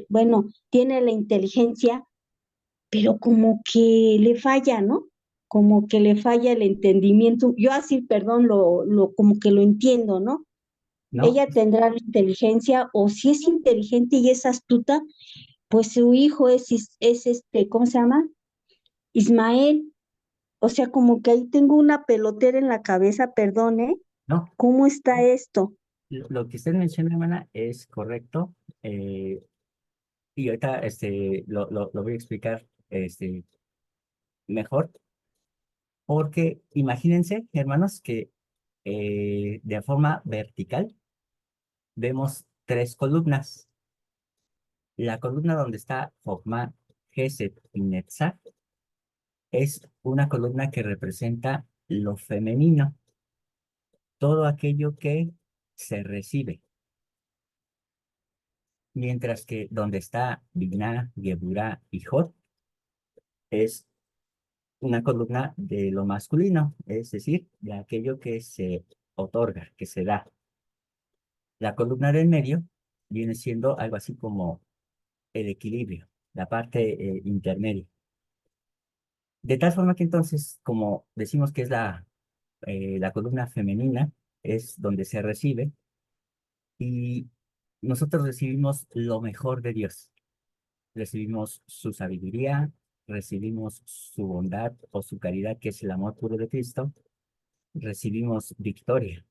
bueno, tiene la inteligencia, pero como que le falla, ¿no? Como que le falla el entendimiento. Yo así, perdón, como que lo entiendo, ¿no? ¿no? Ella tendrá la inteligencia, o si es inteligente y es astuta, pues su hijo es ¿cómo se llama? Ismael. O sea, como que ahí tengo una pelotera en la cabeza, perdone, No, ¿cómo está esto? lo que usted menciona, hermana, es correcto. Y ahorita lo voy a explicar mejor, porque imagínense, hermanos, que de forma vertical vemos tres columnas. La columna donde está Jokma, Geset y Netzach es una columna que representa lo femenino, todo aquello que se recibe. Mientras que donde está Binah, Geburah y Jod es una columna de lo masculino, es decir, de aquello que se otorga, que se da. La columna del medio viene siendo algo así como el equilibrio, la parte intermedia. De tal forma que entonces, como decimos que es la columna femenina, es donde se recibe y nosotros recibimos lo mejor de Dios. Recibimos su sabiduría, recibimos su bondad o su caridad, que es el amor puro de Cristo, recibimos victoria.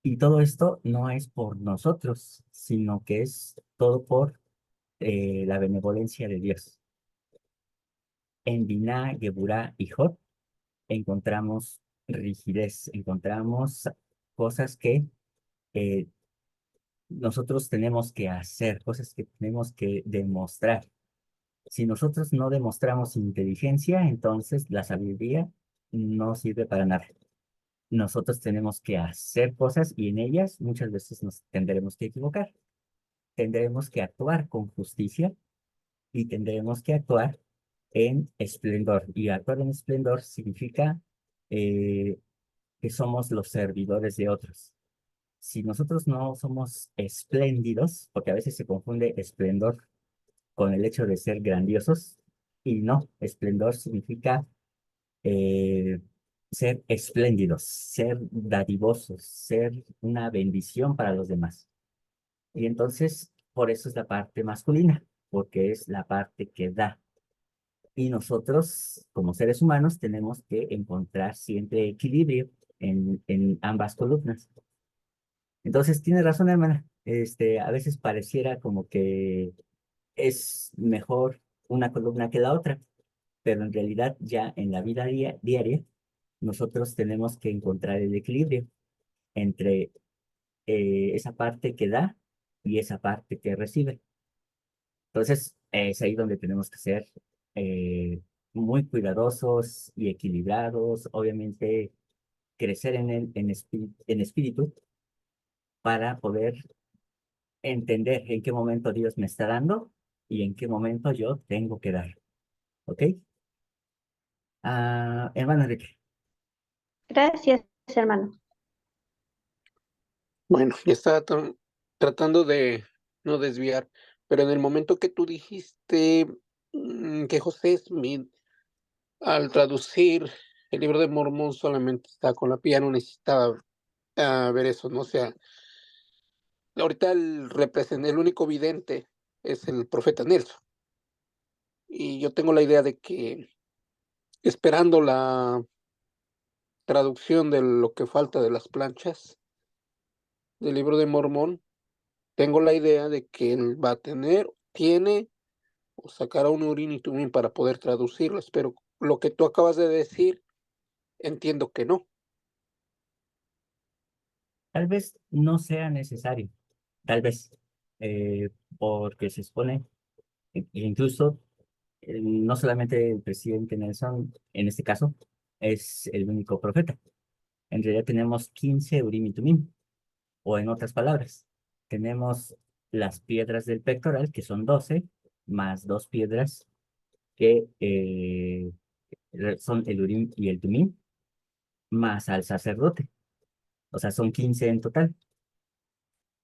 Y todo esto no es por nosotros, sino que es todo por la benevolencia de Dios. En Binah, Geburah y Jod encontramos rigidez, encontramos cosas que eh, nosotros tenemos que hacer, cosas que tenemos que demostrar. Si nosotros no demostramos inteligencia, entonces la sabiduría no sirve para nada. Nosotros tenemos que hacer cosas y en ellas muchas veces nos tendremos que equivocar. Tendremos que actuar con justicia y tendremos que actuar en esplendor. Y actuar en esplendor significa eh, que somos los servidores de otros. Si nosotros no somos espléndidos, porque a veces se confunde esplendor con el hecho de ser grandiosos, y no, esplendor significa eh, ser espléndidos, ser dadivosos, ser una bendición para los demás. Y entonces, por eso es la parte masculina, porque es la parte que da. Y nosotros, como seres humanos, tenemos que encontrar siempre equilibrio en ambas columnas. Entonces, tiene razón, hermana. A veces pareciera como que es mejor una columna que la otra, pero en realidad ya en la vida diaria nosotros tenemos que encontrar el equilibrio entre esa parte que da y esa parte que recibe. Entonces, es ahí donde tenemos que ser eh, muy cuidadosos y equilibrados, obviamente crecer en espíritu para poder entender en qué momento Dios me está dando y en qué momento yo tengo que dar. ¿Ok? Hermano Enrique. Gracias, hermano. Bueno, ya estaba tratando de no desviar, pero en el momento que tú dijiste que José Smith, al traducir el libro de Mormón, solamente está con la pía, no necesitaba ver eso, ¿no? O sea, ahorita el único vidente es el profeta Nelson. Y yo tengo la idea de que esperando la traducción de lo que falta de las planchas del libro de Mormón, tengo la idea de que él va a tiene o sacará un Urim y Tumim para poder traducirlas, pero lo que tú acabas de decir entiendo que no. Tal vez no sea necesario, tal vez, porque se supone, incluso, no solamente el presidente Nelson, en este caso, es el único profeta. En realidad tenemos 15 Urim y Tumim, o en otras palabras, tenemos las piedras del pectoral, que son 12, más dos piedras que son el Urim y el Tumim, más al sacerdote. O sea, son 15 en total.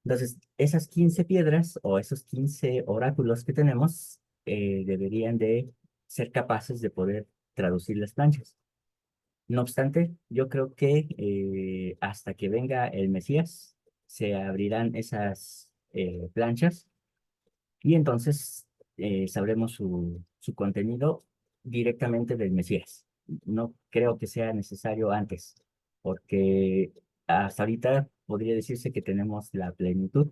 Entonces, esas 15 piedras o esos 15 oráculos que tenemos deberían de ser capaces de poder traducir las planchas. No obstante, yo creo que hasta que venga el Mesías, se abrirán esas planchas y entonces sabremos su contenido directamente del Mesías. No creo que sea necesario antes, porque hasta ahorita podría decirse que tenemos la plenitud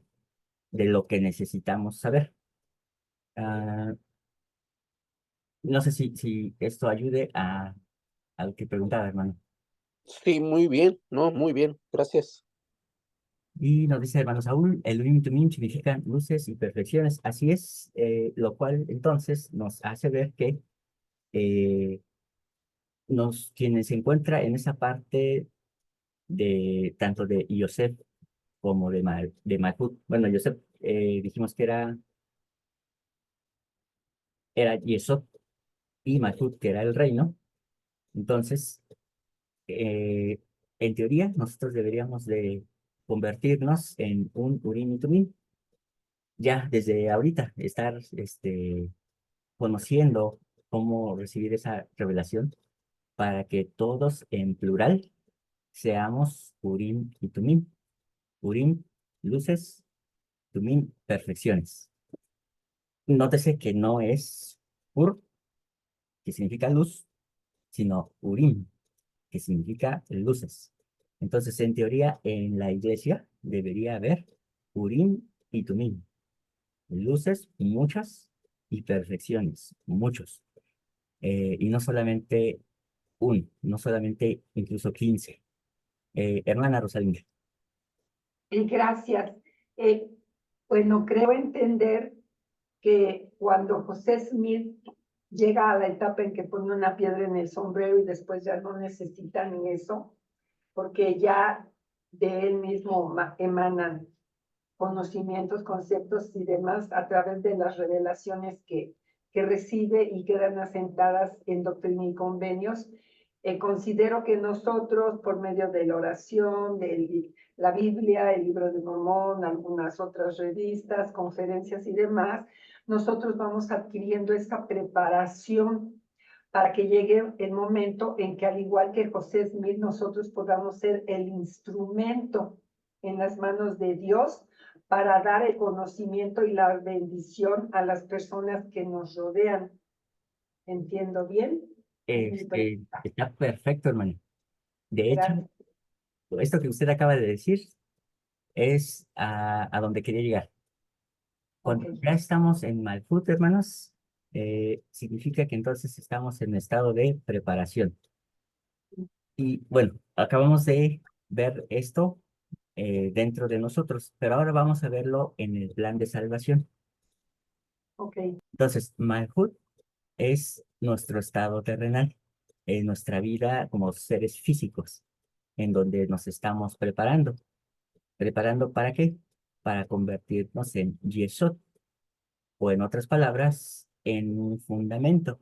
de lo que necesitamos saber. Ah, no sé si esto ayude a lo que preguntaba, hermano. Sí, muy bien, no, muy bien, gracias. Y nos dice, hermano Saúl, el Urim y Tumim significan luces y perfecciones. Así es, lo cual entonces nos hace ver que quienes se encuentra en esa parte de tanto de Yosef como de Malhut. Bueno, Yosef dijimos que era Yesod y Malhut que era el reino. Entonces, eh, en teoría, nosotros deberíamos de convertirnos en un Urim y Tumim. Ya desde ahorita, estar conociendo cómo recibir esa revelación para que todos en plural seamos Urim y Tumim. Urim, luces, Tumim, perfecciones. Nótese que no es Ur, que significa luz, sino Urim, que significa luces. Entonces, en teoría, en la iglesia debería haber Urim y Tumim. Luces, muchas, y perfecciones, muchos. Y no solamente no solamente incluso 15. Hermana Rosalinda. Y gracias. Eh, bueno, creo entender que cuando José Smith llega a la etapa en que pone una piedra en el sombrero y después ya no necesita ni eso, porque ya de él mismo emanan conocimientos, conceptos y demás a través de las revelaciones que recibe y quedan asentadas en doctrina y convenios. Considero que nosotros, por medio de la oración, de la Biblia, el libro de Mormón, algunas otras revistas, conferencias y demás, nosotros vamos adquiriendo esa preparación para que llegue el momento en que, al igual que José Smith, nosotros podamos ser el instrumento en las manos de Dios para dar el conocimiento y la bendición a las personas que nos rodean. ¿Entiendo bien? Es mi pregunta. Está perfecto, hermano. De hecho, Gracias. esto que usted acaba de decir es a donde quería llegar. Ok. Cuando ya estamos en Malhut, hermanos, significa que entonces estamos en estado de preparación. Y bueno, acabamos de ver esto dentro de nosotros, pero ahora vamos a verlo en el plan de salvación. Ok. Entonces, Malhut es nuestro estado terrenal, nuestra vida como seres físicos, en donde nos estamos preparando. ¿Preparando para qué? Para convertirnos en Yesod, o en otras palabras, en un fundamento.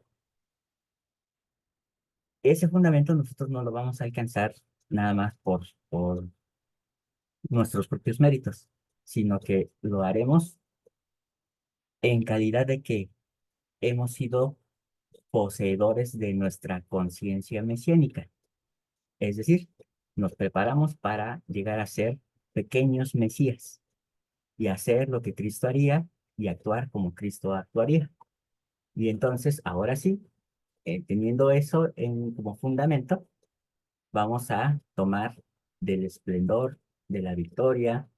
Ese fundamento nosotros no lo vamos a alcanzar nada más por nuestros propios méritos, sino que lo haremos en calidad de que hemos sido poseedores de nuestra conciencia mesiánica. Es decir, nos preparamos para llegar a ser pequeños mesías y hacer lo que Cristo haría y actuar como Cristo actuaría. Y entonces, ahora sí, teniendo eso como fundamento, vamos a tomar del esplendor, de la victoria,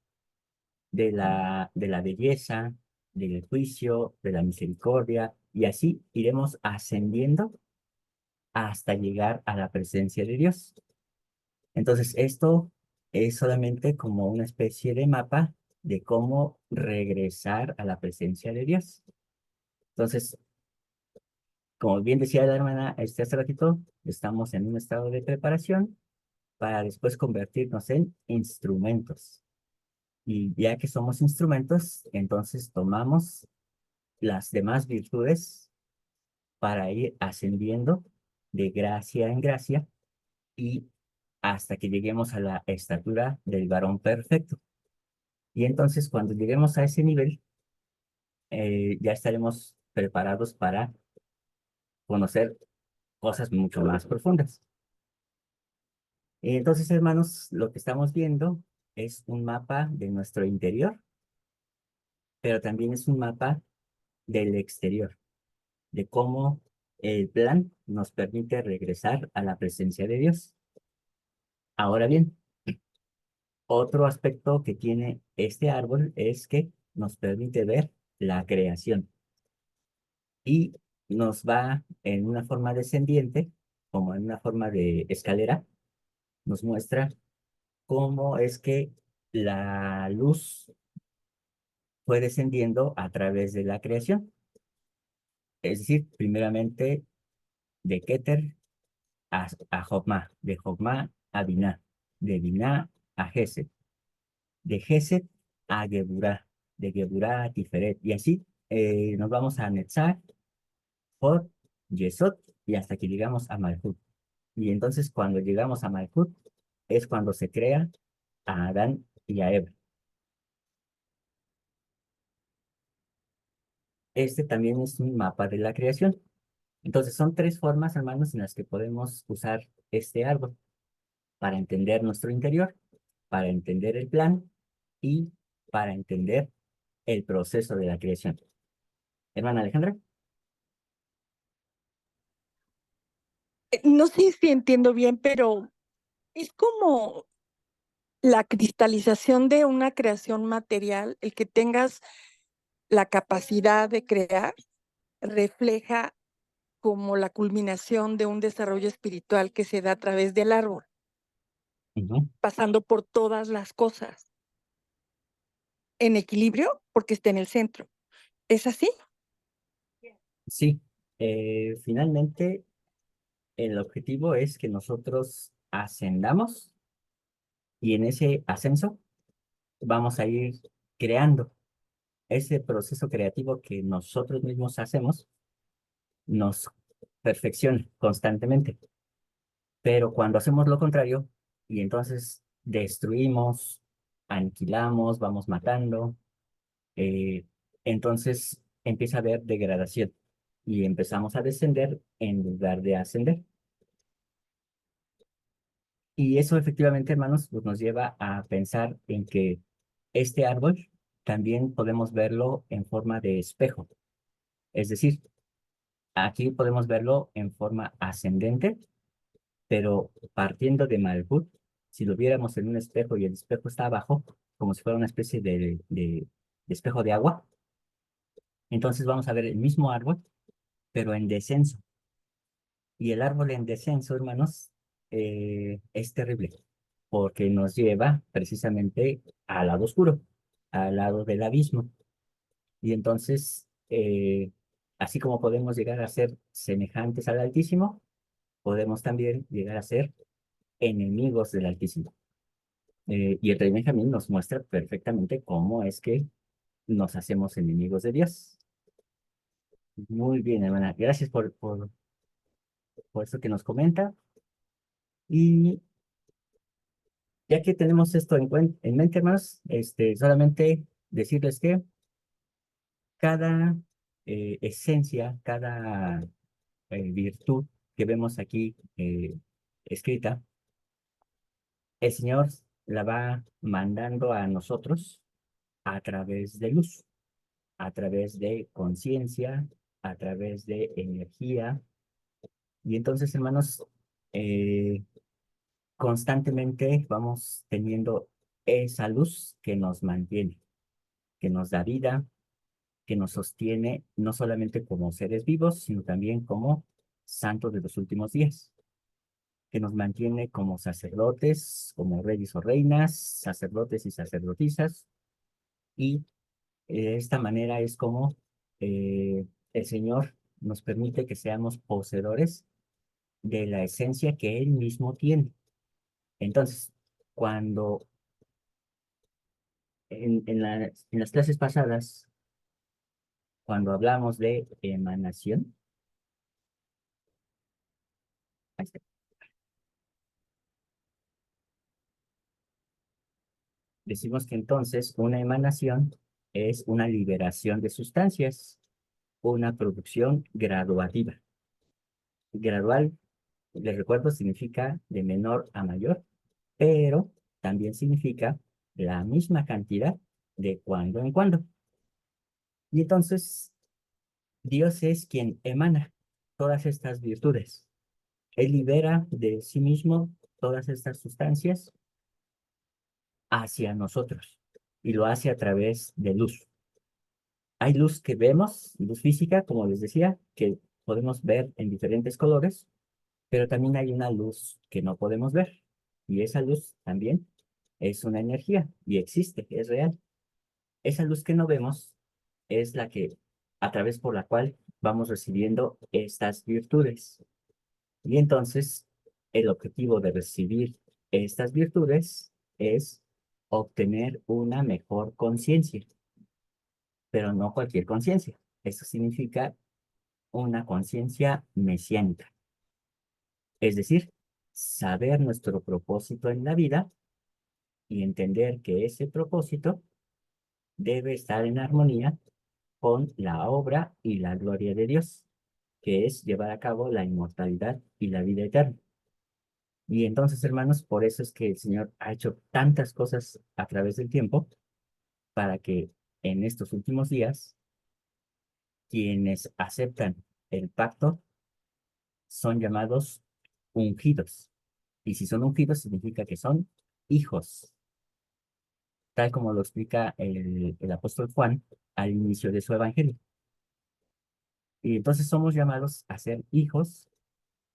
de la belleza, del juicio, de la misericordia, y así iremos ascendiendo hasta llegar a la presencia de Dios. Entonces, esto es solamente como una especie de mapa de cómo regresar a la presencia de Dios. Entonces, como bien decía la hermana hace ratito, estamos en un estado de preparación para después convertirnos en instrumentos. Y ya que somos instrumentos, entonces tomamos las demás virtudes para ir ascendiendo de gracia en gracia y hasta que lleguemos a la estatura del varón perfecto. Y entonces cuando lleguemos a ese nivel, ya estaremos preparados para conocer cosas mucho más profundas. Entonces, hermanos, lo que estamos viendo es un mapa de nuestro interior, pero también es un mapa del exterior, de cómo el plan nos permite regresar a la presencia de Dios. Ahora bien, otro aspecto que tiene este árbol es que nos permite ver la creación y nos va en una forma descendiente, como en una forma de escalera, nos muestra cómo es que la luz fue descendiendo a través de la creación. Es decir, primeramente de Keter a Jokma, de Jokma a Binah, de Binah a Geset, de Geset a Geburah, de Geburah a Tiferet, y así nos vamos a Netzach, Hod, Yesod, y hasta que llegamos a Malhut. Y entonces cuando llegamos a Malhut es cuando se crea a Adán y a Eva. Este también es un mapa de la creación. Entonces son tres formas, hermanos, en las que podemos usar este árbol para entender nuestro interior, para entender el plan y para entender el proceso de la creación. Hermana Alejandra. No sé si entiendo bien, pero es como la cristalización de una creación material, el que tengas la capacidad de crear, refleja como la culminación de un desarrollo espiritual que se da a través del árbol, Ujú. pasando por todas las cosas en equilibrio porque está en el centro. ¿Es así? Sí, finalmente el objetivo es que nosotros ascendamos y en ese ascenso vamos a ir creando ese proceso creativo que nosotros mismos hacemos, nos perfecciona constantemente. Pero cuando hacemos lo contrario y entonces destruimos, aniquilamos, vamos matando, eh, entonces empieza a haber degradación y empezamos a descender en lugar de ascender. Y eso efectivamente, hermanos, pues nos lleva a pensar en que este árbol también podemos verlo en forma de espejo. Es decir, aquí podemos verlo en forma ascendente, pero partiendo de Malhut, si lo viéramos en un espejo y el espejo está abajo, como si fuera una especie de espejo de agua, entonces vamos a ver el mismo árbol, pero en descenso. Y el árbol en descenso, hermanos, es terrible, porque nos lleva precisamente al lado oscuro, al lado del abismo. Y entonces, así como podemos llegar a ser semejantes al Altísimo, podemos también llegar a ser enemigos del Altísimo. Y el Rey Benjamín nos muestra perfectamente cómo es que nos hacemos enemigos de Dios. Muy bien, hermana. Gracias por eso que nos comenta. Y ya que tenemos esto en mente, hermanos, solamente decirles que cada esencia, cada virtud que vemos aquí escrita, el Señor la va mandando a nosotros a través de luz, a través de conciencia, a través de energía. Y entonces, hermanos, eh, constantemente vamos teniendo esa luz que nos mantiene, que nos da vida, que nos sostiene no solamente como seres vivos, sino también como santo de los últimos días, que nos mantiene como sacerdotes, como reyes o reinas, sacerdotes y sacerdotisas, y de esta manera es como el Señor nos permite que seamos poseedores de la esencia que Él mismo tiene. Entonces, cuando en las clases pasadas, cuando hablamos de emanación, ahí está, decimos que entonces una emanación es una liberación de sustancias, una producción graduativa. Gradual, les recuerdo, significa de menor a mayor, pero también significa la misma cantidad de cuando en cuando. Y entonces, Dios es quien emana todas estas virtudes. Él libera de sí mismo todas estas sustancias hacia nosotros y lo hace a través de luz. Hay luz que vemos, luz física, como les decía, que podemos ver en diferentes colores, pero también hay una luz que no podemos ver. Y esa luz también es una energía y existe, es real. Esa luz que no vemos es la que, a través por la cual vamos recibiendo estas virtudes. Y entonces, el objetivo de recibir estas virtudes es obtener una mejor conciencia, pero no cualquier conciencia. Eso significa una conciencia mesiánica. Es decir, saber nuestro propósito en la vida y entender que ese propósito debe estar en armonía con la obra y la gloria de Dios, que es llevar a cabo la inmortalidad y la vida eterna. Y entonces, hermanos, por eso es que el Señor ha hecho tantas cosas a través del tiempo para que en estos últimos días, quienes aceptan el pacto son llamados ungidos. Y si son ungidos, significa que son hijos, tal como lo explica el apóstol Juan al inicio de su evangelio. Y entonces somos llamados a ser hijos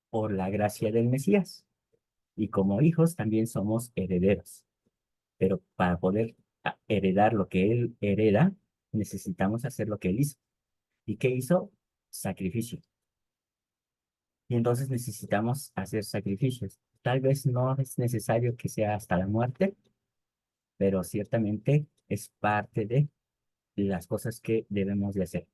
por la gracia del Mesías. Y como hijos también somos herederos. Pero para poder heredar lo que Él hereda, necesitamos hacer lo que Él hizo. ¿Y qué hizo? Sacrificio. Y entonces necesitamos hacer sacrificios. Tal vez no es necesario que sea hasta la muerte, pero ciertamente es parte de las cosas que debemos de hacer.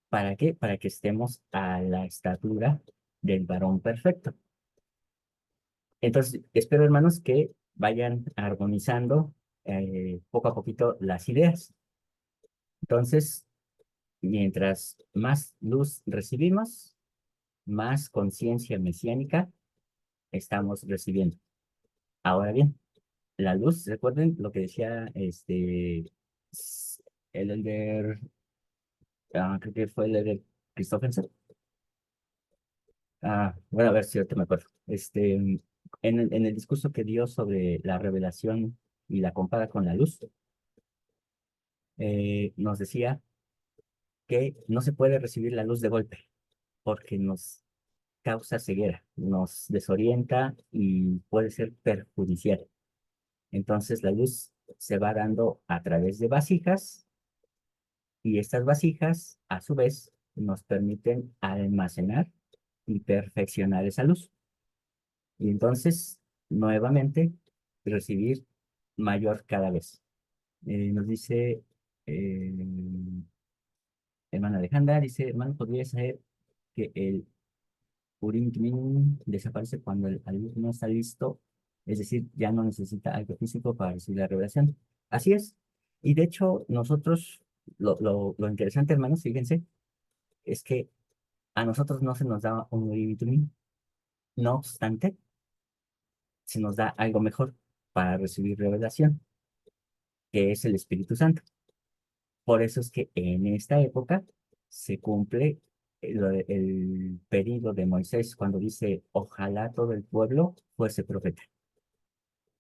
¿Para qué? Para que estemos a la estatura del varón perfecto. Entonces, espero, hermanos, que vayan armonizando poco a poquito las ideas. Entonces, mientras más luz recibimos, más conciencia mesiánica estamos recibiendo. Ahora bien, la luz, recuerden lo que decía el elder, creo que fue el elder Christopherson. Bueno, a ver si ahorita me acuerdo. En el discurso que dio sobre la revelación y la compara con la luz, nos decía que no se puede recibir la luz de golpe porque nos causa ceguera, nos desorienta y puede ser perjudicial. Entonces la luz se va dando a través de vasijas y estas vasijas, a su vez, nos permiten almacenar y perfeccionar esa luz. Y entonces, nuevamente, recibir mayor cada vez. Nos dice, hermana Alejandra, dice, hermano, ¿podría saber que el Urim Tumim desaparece cuando el alumno está listo? Es decir, ya no necesita algo físico para recibir la revelación. Así es. Y de hecho, nosotros, lo interesante, hermanos, fíjense, es que a nosotros no se nos da un Urim Tumim. No obstante, se nos da algo mejor para recibir revelación, que es el Espíritu Santo. Por eso es que en esta época se cumple el pedido de Moisés cuando dice, ojalá todo el pueblo fuese profeta.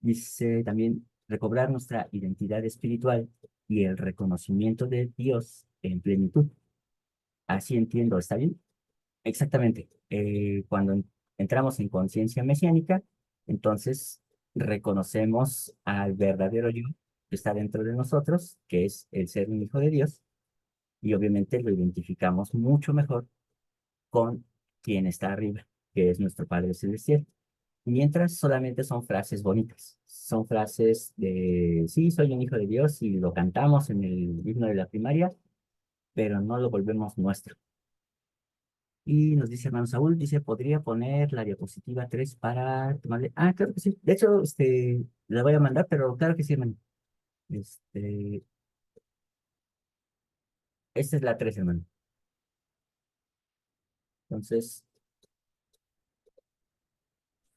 Dice también, recobrar nuestra identidad espiritual y el reconocimiento de Dios en plenitud. Así entiendo, ¿está bien? Exactamente. Cuando entramos en conciencia mesiánica, entonces reconocemos al verdadero yo que está dentro de nosotros, que es el ser un hijo de Dios, y obviamente lo identificamos mucho mejor con quien está arriba, que es nuestro Padre Celestial. Mientras solamente son frases bonitas, son frases de, sí, soy un hijo de Dios y lo cantamos en el himno de la primaria, pero no lo volvemos nuestro. Y nos dice hermano Saúl, dice, ¿podría poner la diapositiva 3 para tomarle? Ah, claro que sí. De hecho, la voy a mandar, pero claro que sí, hermano. Este, esta es la 3 hermano. Entonces,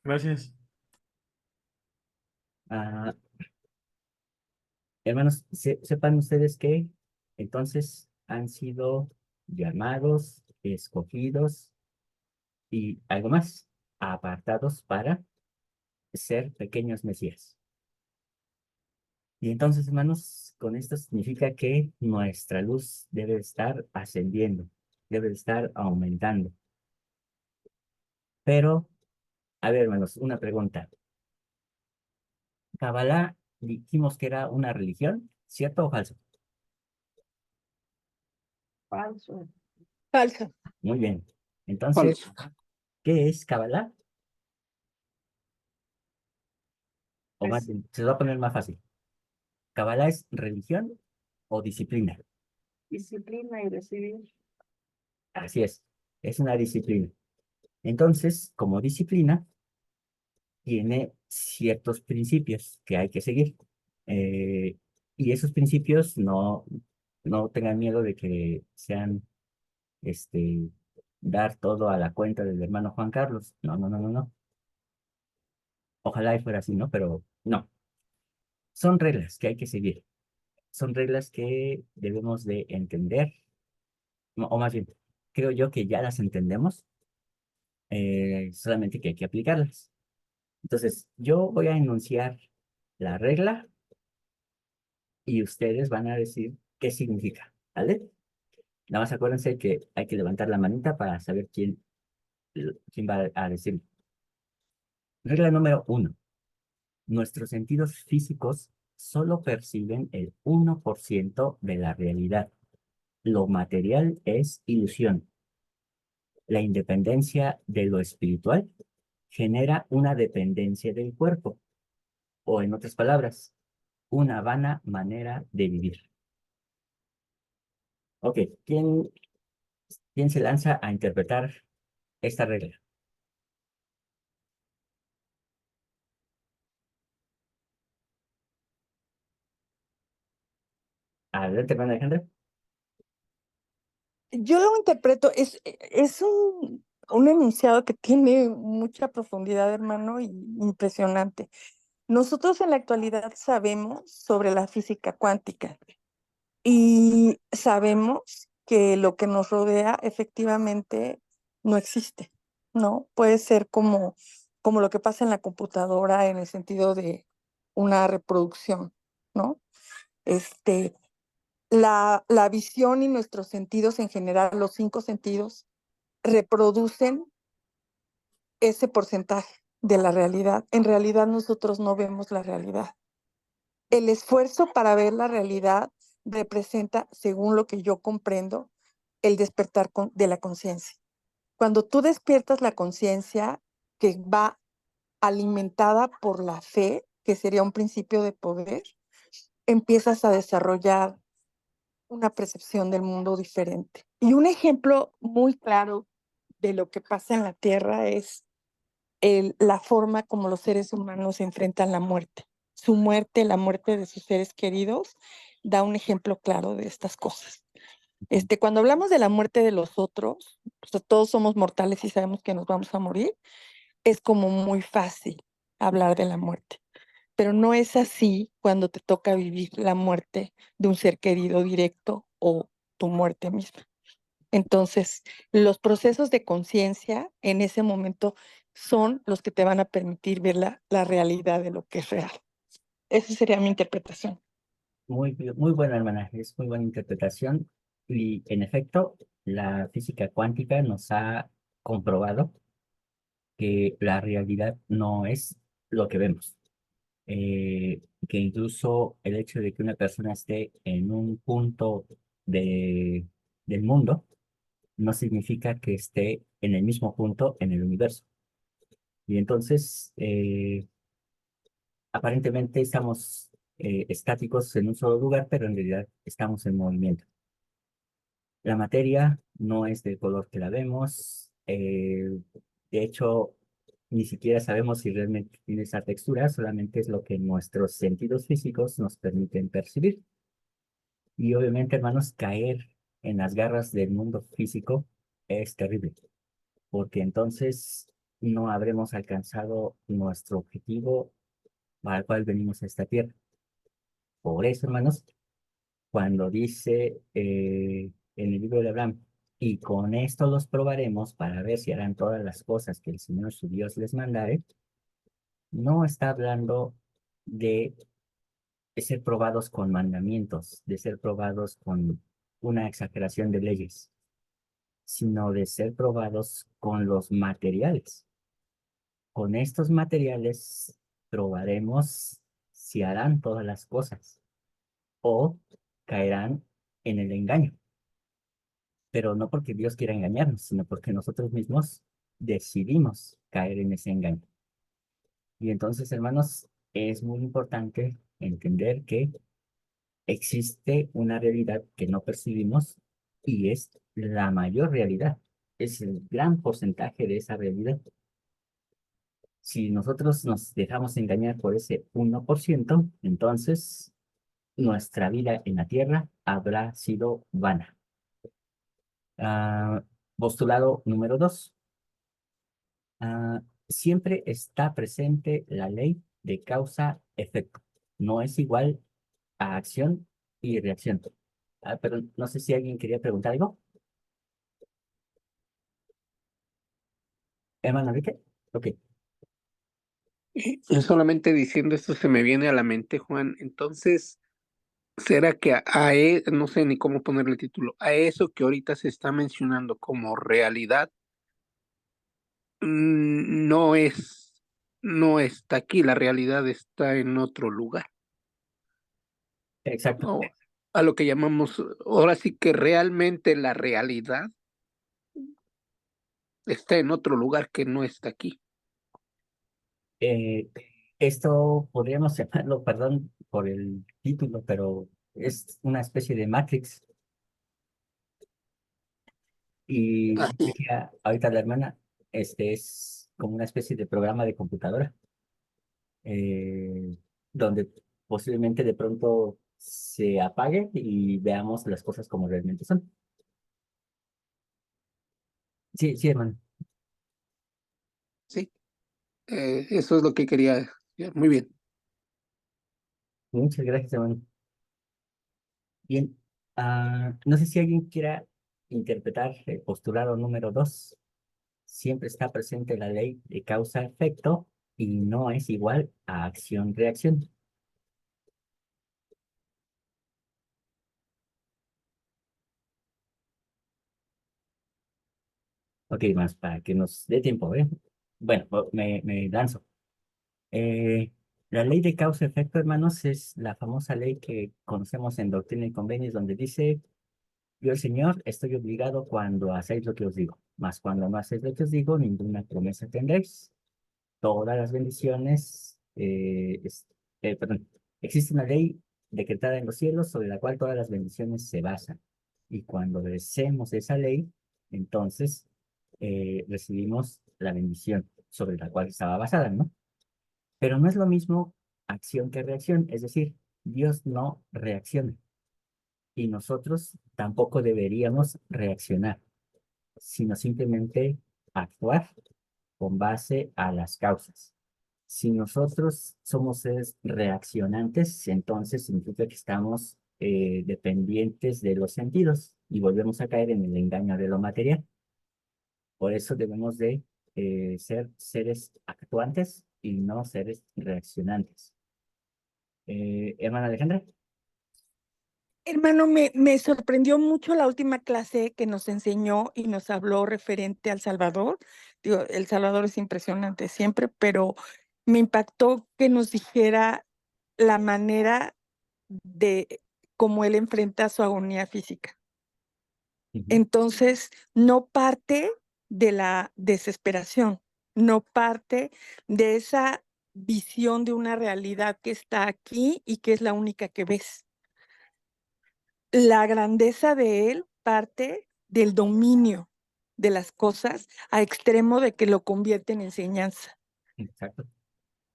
Gracias. ah, hermanos, sepan ustedes que entonces han sido llamados, escogidos y algo más, apartados para ser pequeños mesías. Y entonces, hermanos, con esto significa que nuestra luz debe estar ascendiendo, debe estar aumentando. Pero, a ver, hermanos, una pregunta. Kabbalah dijimos que era una religión, ¿cierto o falso? Falso. Falso. Muy bien. Entonces, Falso. ¿qué es Kabbalah? O más Es bien, se lo va a poner más fácil. ¿Kabbalah es religión o disciplina? disciplina y recibir. Así es una disciplina. Entonces, como disciplina, tiene ciertos principios que hay que seguir. Eh, y esos principios no tengan miedo de que sean, este, dar todo a la cuenta del hermano Juan Carlos. No, no, no, no, no. Ojalá y fuera así, ¿no? Pero no. Son reglas que hay que seguir. Son reglas que debemos de entender, o más bien, creo yo que ya las entendemos, solamente que hay que aplicarlas. Entonces, yo voy a enunciar la regla y ustedes van a decir qué significa, ¿vale? Nada más acuérdense que hay que levantar la manita para saber quién va a decir. Regla número 1. Nuestros sentidos físicos solo perciben el 1% de la realidad. Lo material es ilusión. La independencia de lo espiritual genera una dependencia del cuerpo, o en otras palabras, una vana manera de vivir. Ok, ¿quién se lanza a interpretar esta regla? Adelante, hermana Alejandra. Yo lo interpreto, es un enunciado que tiene mucha profundidad, hermano, y impresionante. Nosotros en la actualidad sabemos sobre la física cuántica y sabemos que lo que nos rodea efectivamente no existe, ¿no? Puede ser como lo que pasa en la computadora en el sentido de una reproducción, ¿no? Este, la visión y nuestros sentidos en general, los 5 sentidos, reproducen ese porcentaje de la realidad. En realidad nosotros no vemos la realidad. El esfuerzo para ver la realidad representa, según lo que yo comprendo, el despertar de la conciencia. Cuando tú despiertas la conciencia que va alimentada por la fe, que sería un principio de poder, empiezas a desarrollar una percepción del mundo diferente. Y un ejemplo muy claro de lo que pasa en la Tierra es la forma como los seres humanos enfrentan la muerte. Su muerte, la muerte de sus seres queridos, da un ejemplo claro de estas cosas. Cuando hablamos de la muerte de los otros, pues todos somos mortales y sabemos que nos vamos a morir, es como muy fácil hablar de la muerte. Pero no es así cuando te toca vivir la muerte de un ser querido directo o tu muerte misma. Entonces, los procesos de conciencia en ese momento son los que te van a permitir ver la realidad de lo que es real. Esa sería mi interpretación. Muy buena, hermana. Es muy buena interpretación. Y en efecto, la física cuántica nos ha comprobado que la realidad no es lo que vemos. Que incluso el hecho de que una persona esté en un punto de, del mundo no significa que esté en el mismo punto en el universo. Y entonces, aparentemente estamos estáticos en un solo lugar, pero en realidad estamos en movimiento. La materia no es del color que la vemos. De hecho, ni siquiera sabemos si realmente tiene esa textura, solamente es lo que nuestros sentidos físicos nos permiten percibir. Y obviamente, hermanos, caer en las garras del mundo físico es terrible, porque entonces no habremos alcanzado nuestro objetivo para el cual venimos a esta tierra. Por eso, hermanos, cuando dice en el libro de Abraham, y con esto los probaremos para ver si harán todas las cosas que el Señor su Dios les mandare, no está hablando de ser probados con mandamientos, de ser probados con una exageración de leyes, sino de ser probados con los materiales. Con estos materiales probaremos si harán todas las cosas o caerán en el engaño. Pero no porque Dios quiera engañarnos, sino porque nosotros mismos decidimos caer en ese engaño. Y entonces, hermanos, es muy importante entender que existe una realidad que no percibimos y es la mayor realidad, es el gran porcentaje de esa realidad. Si nosotros nos dejamos engañar por ese 1%, entonces nuestra vida en la tierra habrá sido vana. Ah, postulado número 2. Siempre está presente la ley de causa-efecto. No es igual a acción y reacción. Pero no sé si alguien quería preguntar algo. Hermano Enrique. Ok. Y solamente diciendo esto se me viene a la mente, Juan. Entonces, ¿será que no sé ni cómo ponerle título, a eso que ahorita se está mencionando como realidad, no es, no está aquí, la realidad está en otro lugar? Exacto. O a lo que llamamos, ahora sí que realmente la realidad está en otro lugar que no está aquí. Eh, Esto podríamos llamarlo, perdón por el título, pero es una especie de Matrix. Y Ah, decía ahorita la hermana, este es como una especie de programa de computadora, eh, donde posiblemente de pronto se apague y veamos las cosas como realmente son. Sí, sí, hermano. sí, eso es lo que quería. Muy bien. Muchas gracias, hermano. Bien, no sé si alguien quiera interpretar el postulado número 2. Siempre está presente la ley de causa-efecto y no es igual a acción-reacción. Ok, más para que nos dé tiempo, ¿eh? Bueno, me lanzo. Eh, la ley de causa-efecto, hermanos, es la famosa ley que conocemos en Doctrina y Convenios, donde dice, yo el Señor estoy obligado cuando hacéis lo que os digo, mas cuando no hacéis lo que os digo, ninguna promesa tendréis. Todas las bendiciones, perdón, existe una ley decretada en los cielos sobre la cual todas las bendiciones se basan. Y cuando obedecemos esa ley, entonces recibimos la bendición sobre la cual estaba basada, ¿no? Pero no es lo mismo acción que reacción, es decir, Dios no reacciona y nosotros tampoco deberíamos reaccionar, sino simplemente actuar con base a las causas. Si nosotros somos seres reaccionantes, entonces significa que estamos dependientes de los sentidos y volvemos a caer en el engaño de lo material. Por eso debemos de ser seres actuantes y no seres reaccionantes. Hermana Alejandra. Hermano, me sorprendió mucho la última clase que nos enseñó y nos habló referente al Salvador. Digo, El Salvador es impresionante siempre, pero me impactó que nos dijera la manera de cómo él enfrenta su agonía física. Ujú. Entonces, no parte de la desesperación, no parte de esa visión de una realidad que está aquí y que es la única que ves. La grandeza de él parte del dominio de las cosas a extremo de que lo convierte en enseñanza. Exacto.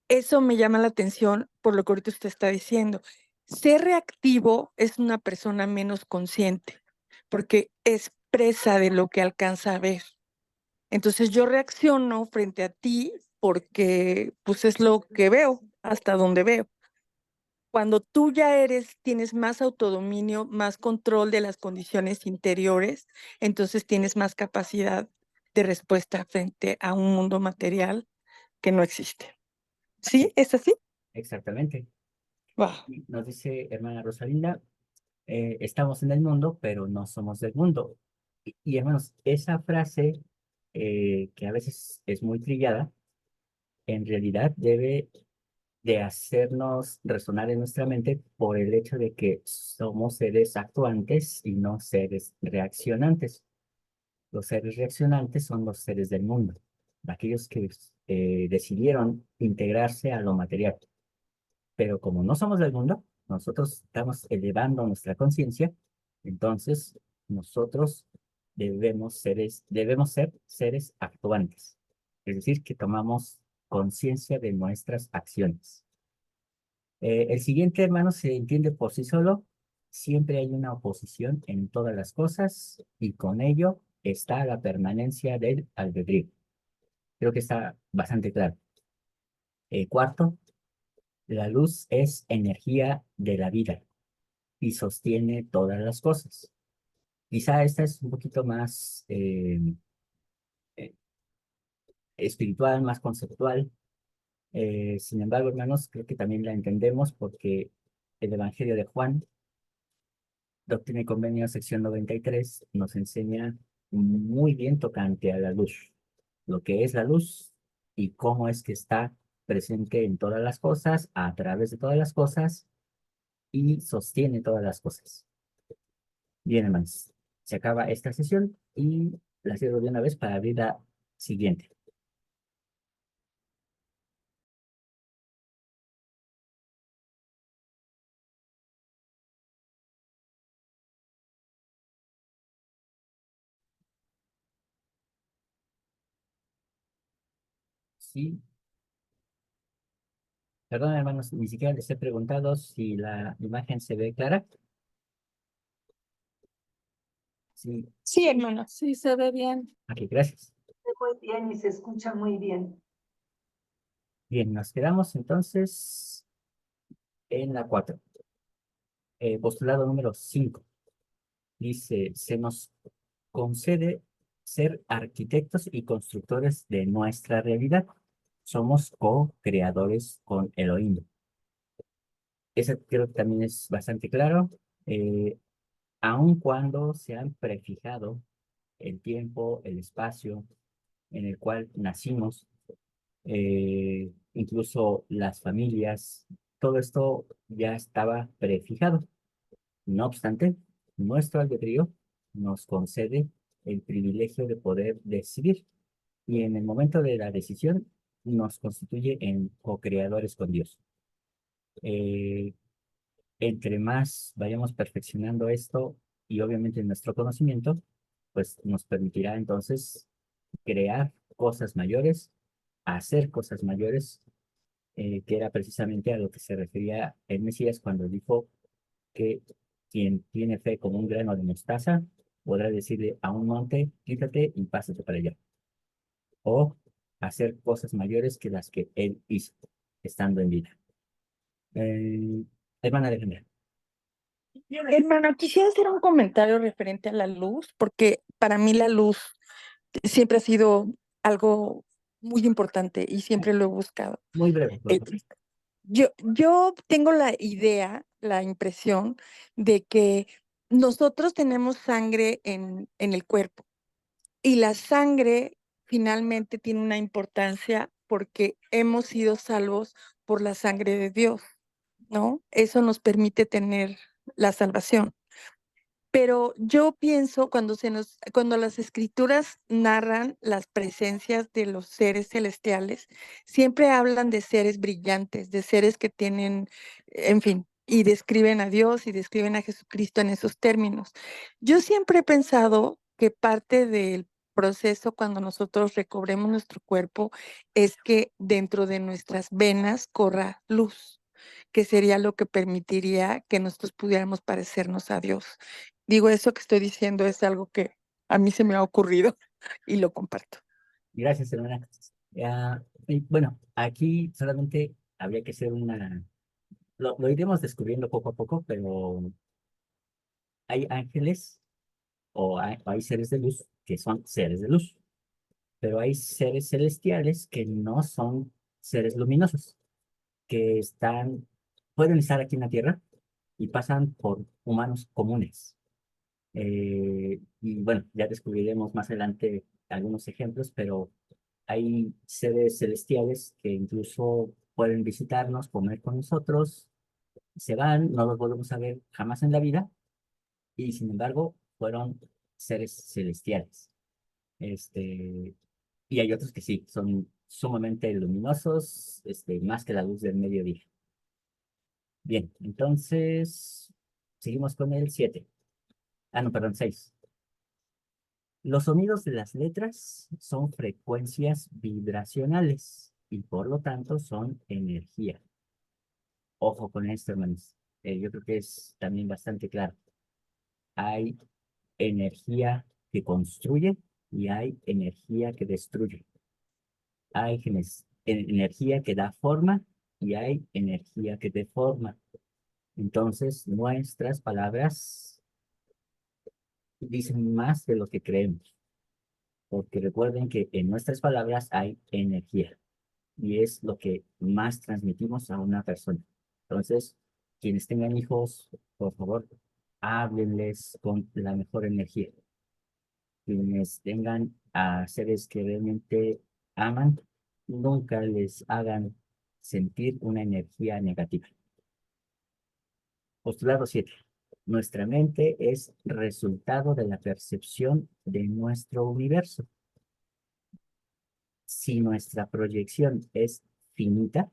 Eso me llama la atención por lo que ahorita usted está diciendo. Ser reactivo es una persona menos consciente, porque es presa de lo que alcanza a ver. Entonces yo reacciono frente a ti porque pues es lo que veo, hasta donde veo. Cuando tú ya tienes más autodominio, más control de las condiciones interiores, entonces tienes más capacidad de respuesta frente a un mundo material que no existe. ¿Sí? ¿Es así? Exactamente. Wow. Y nos dice hermana Rosalinda, estamos en el mundo, pero no somos del mundo. Y, hermanos, esa frase que a veces es muy trillada, en realidad debe de hacernos resonar en nuestra mente por el hecho de que somos seres actuantes y no seres reaccionantes. Los seres reaccionantes son los seres del mundo, aquellos que decidieron integrarse a lo material. Pero como no somos del mundo, nosotros estamos elevando nuestra conciencia, entonces nosotros debemos ser seres actuantes, es decir, que tomamos conciencia de nuestras acciones. El siguiente, hermano, se entiende por sí solo. Siempre hay una oposición en todas las cosas y con ello está la permanencia del albedrío. Creo que está bastante claro. Cuarto, la luz es energía de la vida y sostiene todas las cosas. Quizá esta es un poquito más eh, espiritual, más conceptual. Sin embargo, hermanos, creo que también la entendemos porque el Evangelio de Juan, Doctrina y Convenio, sección 93, nos enseña muy bien tocante a la luz, lo que es la luz y cómo es que está presente en todas las cosas, a través de todas las cosas y sostiene todas las cosas. Bien, hermanos, se acaba esta sesión y la cierro de una vez para abrir la siguiente. Sí, perdón, hermanos, ni siquiera les he preguntado si la imagen se ve clara. Sí, Sí, hermano. Sí, se ve bien. aquí, gracias. Muy bien y se escucha muy bien. Bien, nos quedamos entonces en la 4. Postulado número 5. Dice, se nos concede ser arquitectos y constructores de nuestra realidad. Somos co-creadores con Elohim. Ese creo que también es bastante claro. Aun cuando se han prefijado el tiempo, el espacio en el cual nacimos, incluso las familias, todo esto ya estaba prefijado. No obstante, nuestro albedrío nos concede el privilegio de poder decidir y en el momento de la decisión nos constituye en co-creadores con Dios. Eh, Entre más vayamos perfeccionando esto y obviamente nuestro conocimiento, pues nos permitirá entonces crear cosas mayores, hacer cosas mayores, que era precisamente a lo que se refería el Mesías cuando dijo que quien tiene fe como un grano de mostaza podrá decirle a un monte, quítate y pásate para allá. O hacer cosas mayores que las que él hizo estando en vida. Hermana Alejandra. Hermano, quisiera hacer un comentario referente a la luz, porque para mí la luz siempre ha sido algo muy importante y siempre lo he buscado. Muy breve, por Eh, favor. Yo tengo la idea, la impresión de que nosotros tenemos sangre en el cuerpo y la sangre finalmente tiene una importancia porque hemos sido salvos por la sangre de Dios, ¿no? Eso nos permite tener la salvación. Pero yo pienso cuando las escrituras narran las presencias de los seres celestiales, siempre hablan de seres brillantes, de seres que tienen, en fin, y describen a Dios y describen a Jesucristo en esos términos. Yo siempre he pensado que parte del proceso cuando nosotros recobremos nuestro cuerpo es que dentro de nuestras venas corra luz, que sería lo que permitiría que nosotros pudiéramos parecernos a Dios. Digo, eso que estoy diciendo es algo que a mí se me ha ocurrido y lo comparto. Gracias, hermana. Y bueno, aquí solamente habría que hacer lo iremos descubriendo poco a poco, pero hay ángeles hay seres de luz que son seres de luz, pero hay seres celestiales que no son seres luminosos, que pueden estar aquí en la Tierra y pasan por humanos comunes. Y bueno, ya descubriremos más adelante algunos ejemplos, pero hay seres celestiales que incluso pueden visitarnos, comer con nosotros, se van, no los volvemos a ver jamás en la vida, y sin embargo fueron seres celestiales. Y hay otros que sí, son sumamente luminosos, más que la luz del mediodía. Bien, entonces seguimos con el 7. Ah, no, perdón, 6. Los sonidos de las letras son frecuencias vibracionales y por lo tanto son energía. Ojo con esto, hermanos. Yo creo que es también bastante claro. Hay energía que construye y hay energía que destruye. Hay energía que da forma y hay energía que deforma. Entonces, nuestras palabras dicen más de lo que creemos, porque recuerden que en nuestras palabras hay energía y es lo que más transmitimos a una persona. Entonces, quienes tengan hijos, por favor, háblenles con la mejor energía. Quienes tengan a seres que realmente aman, nunca les hagan sentir una energía negativa. Postulado 7. Nuestra mente es resultado de la percepción de nuestro universo. Si nuestra proyección es finita,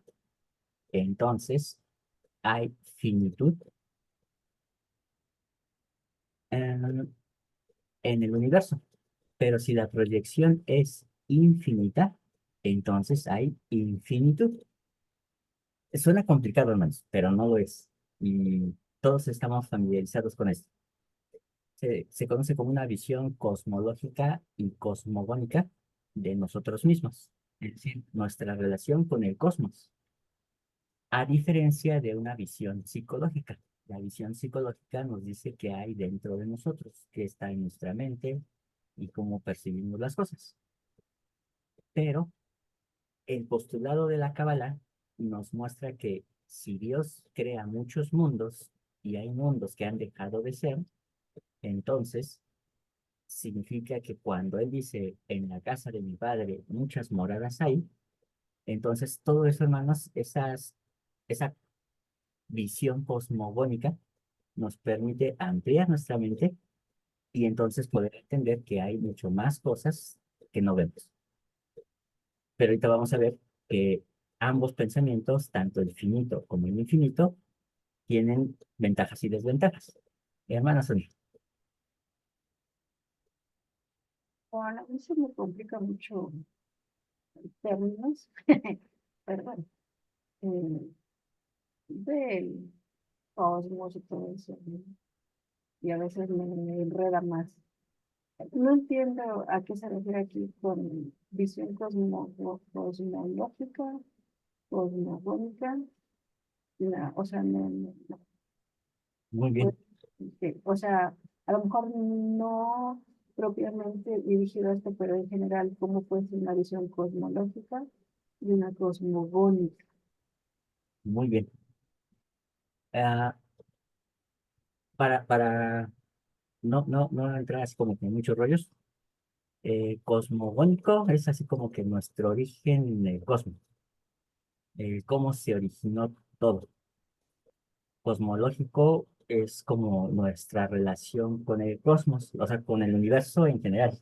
entonces hay finitud en, en el universo. Pero si la proyección es infinita, entonces hay infinitud. Suena complicado, hermanos, pero no lo es. Y todos estamos familiarizados con esto. Se conoce como una visión cosmológica y cosmogónica de nosotros mismos, es decir, nuestra relación con el cosmos, a diferencia de una visión psicológica. La visión psicológica nos dice qué hay dentro de nosotros, qué está en nuestra mente y cómo percibimos las cosas. Pero el postulado de la Cábala nos muestra que si Dios crea muchos mundos y hay mundos que han dejado de ser, entonces significa que cuando Él dice, en la casa de mi padre muchas moradas hay, entonces todo eso, hermanos, esa visión cosmogónica nos permite ampliar nuestra mente y entonces poder entender que hay mucho más cosas que no vemos. Pero ahorita vamos a ver que ambos pensamientos, tanto el finito como el infinito, tienen ventajas y desventajas. Hermana Sonia. Bueno, a mí se me complica mucho términos, perdón, eh, del cosmos y todo eso, ¿no? Y a veces me enreda más. No entiendo a qué se refiere aquí con visión cosmológica, cosmogónica. No, o sea, no Muy puedo, bien. o sea, a lo mejor no propiamente dirigido a esto, pero en general, ¿cómo puede ser una visión cosmológica y una cosmogónica? Muy bien. Ah, para no entrar así como que en muchos rollos, cosmogónico es así como que nuestro origen en el cosmos, cómo se originó todo. Cosmológico es como nuestra relación con el cosmos, o sea, con el universo en general.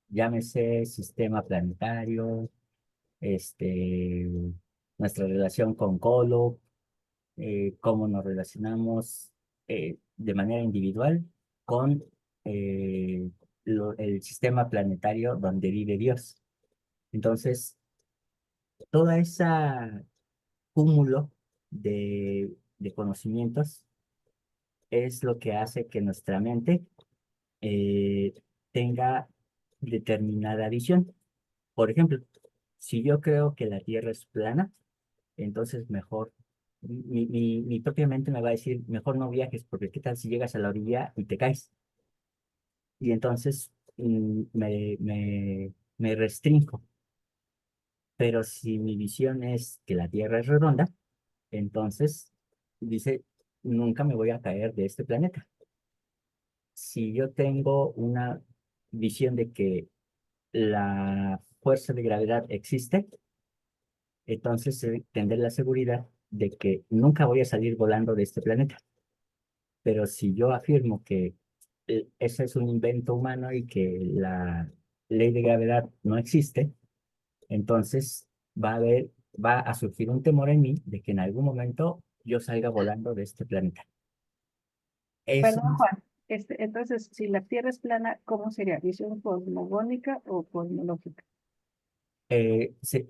Llámese sistema planetario, este, nuestra relación con Colo, cómo nos relacionamos de manera individual con el sistema planetario donde vive Dios. Entonces, toda esa cúmulo de conocimientos es lo que hace que nuestra mente eh, tenga determinada visión. Por ejemplo, si yo creo que la Tierra es plana, entonces mejor, mi propia mente me va a decir, mejor no viajes, porque qué tal si llegas a la orilla y te caes. Y entonces me restringo. Pero si mi visión es que la Tierra es redonda, entonces dice, nunca me voy a caer de este planeta. Si yo tengo una visión de que la fuerza de gravedad existe, entonces tendré la seguridad de que nunca voy a salir volando de este planeta. Pero si yo afirmo que ese es un invento humano y que la ley de gravedad no existe, entonces va a surgir un temor en mí de que en algún momento yo salga volando de este planeta. Eso Perdón, Juan. Entonces, si la Tierra es plana, ¿cómo sería? ¿Visión cosmogónica o cosmológica?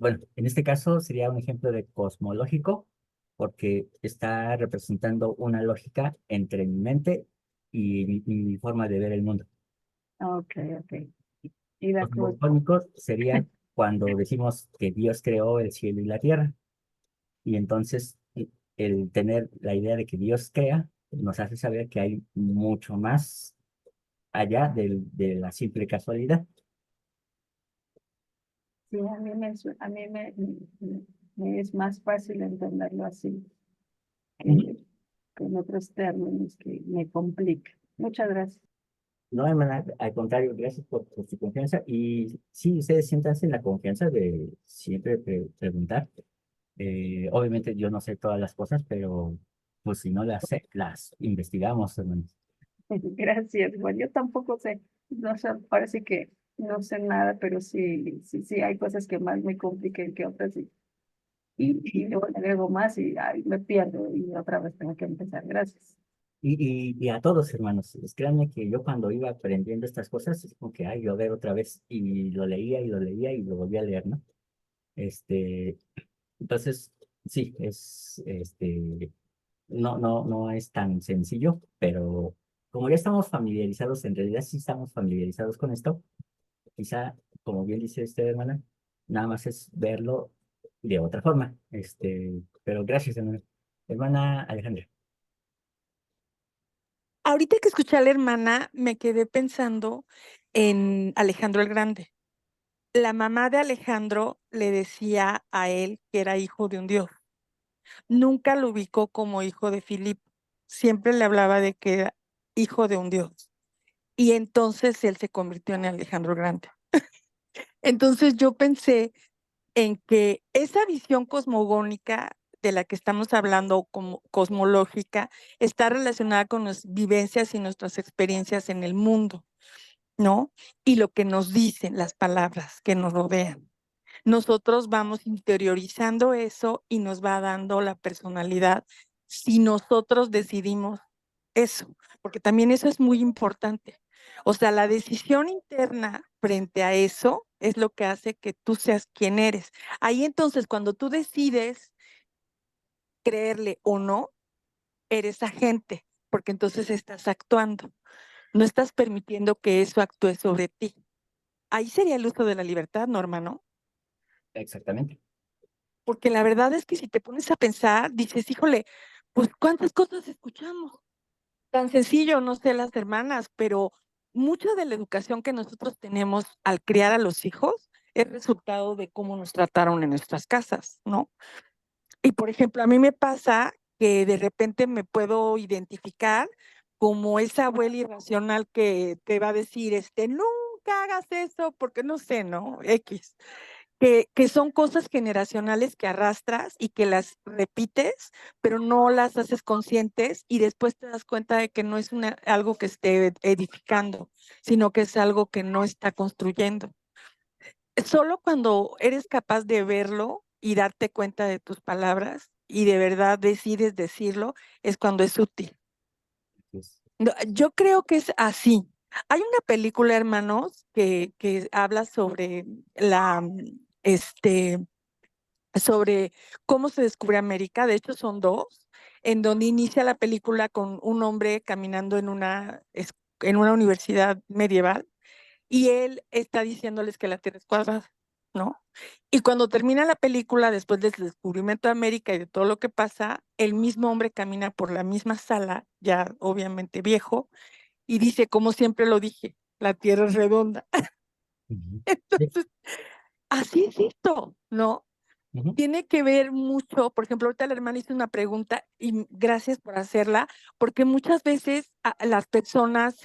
bueno, en este caso sería un ejemplo de cosmológico, porque está representando una lógica entre mi mente y mi forma de ver el mundo. Ok, ok. Y la Cosmogónico sería cuando decimos que Dios creó el cielo y la tierra, y entonces el tener la idea de que Dios crea nos hace saber que hay mucho más allá de la simple casualidad. sí, me es más fácil entenderlo así Ujú. que en otros términos que me complica. Muchas gracias. No, hermana, al contrario, gracias por su confianza. Y sí, ustedes siéntanse en la confianza de siempre preguntar. Obviamente yo no sé todas las cosas, pero pues si no las sé, las investigamos, hermano. Gracias. Bueno, yo tampoco sé, no sé, parece que no sé nada, pero sí hay cosas que más me complican que otras y luego le agrego más y ay, me pierdo y otra vez tengo que empezar. Gracias. Y a todos, hermanos, créanme que yo cuando iba aprendiendo estas cosas, es como que, ay, yo a ver otra vez, y lo leía y lo leía y lo volví a leer, ¿no? Este, entonces, sí, no es tan sencillo, pero como ya estamos familiarizados, en realidad sí estamos familiarizados con esto, quizá, como bien dice usted, hermana, nada más es verlo de otra forma. Pero gracias, hermana. Hermana Alejandra. Ahorita que escuché a la hermana, me quedé pensando en Alejandro el Grande. La mamá de Alejandro le decía a él que era hijo de un dios. Nunca lo ubicó como hijo de Filipo. Siempre le hablaba de que era hijo de un dios. Y entonces él se convirtió en Alejandro el Grande. Entonces yo pensé en que esa visión cosmogónica de la que estamos hablando como cosmológica está relacionada con las vivencias y nuestras experiencias en el mundo, ¿no? Y lo que nos dicen las palabras que nos rodean. Nosotros vamos interiorizando eso y nos va dando la personalidad si nosotros decidimos eso, porque también eso es muy importante. O sea, la decisión interna frente a eso es lo que hace que tú seas quien eres. Ahí entonces, cuando tú decides creerle o no, eres agente, porque entonces estás actuando. No estás permitiendo que eso actúe sobre ti. Ahí sería el uso de la libertad, Norma, ¿no? Exactamente. Porque la verdad es que si te pones a pensar, dices, híjole, pues cuántas cosas escuchamos. Tan sencillo, no sé, las hermanas, pero mucha de la educación que nosotros tenemos al criar a los hijos es resultado de cómo nos trataron en nuestras casas, ¿no? Y por ejemplo, a mí me pasa que de repente me puedo identificar como esa abuela irracional que te va a decir, nunca hagas eso, porque no sé, ¿no? X. Que son cosas generacionales que arrastras y que las repites, pero no las haces conscientes y después te das cuenta de que no es algo que esté edificando, sino que es algo que no está construyendo. Solo cuando eres capaz de verlo y darte cuenta de tus palabras y de verdad decides decirlo, es cuando es útil. Pues, No, yo creo que es así. Hay una película, hermanos, que habla sobre sobre cómo se descubre América. De hecho, son dos, en donde inicia la película con un hombre caminando en una universidad medieval y él está diciéndoles que la Tierra es cuadrada, ¿no? Y cuando termina la película, después del descubrimiento de América y de todo lo que pasa, el mismo hombre camina por la misma sala, ya obviamente viejo, y dice, como siempre lo dije, la Tierra es redonda. ujú. Sí, Entonces, así es esto, ¿no? ujú. Tiene que ver mucho, por ejemplo, ahorita la hermana hizo una pregunta y gracias por hacerla, porque muchas veces las personas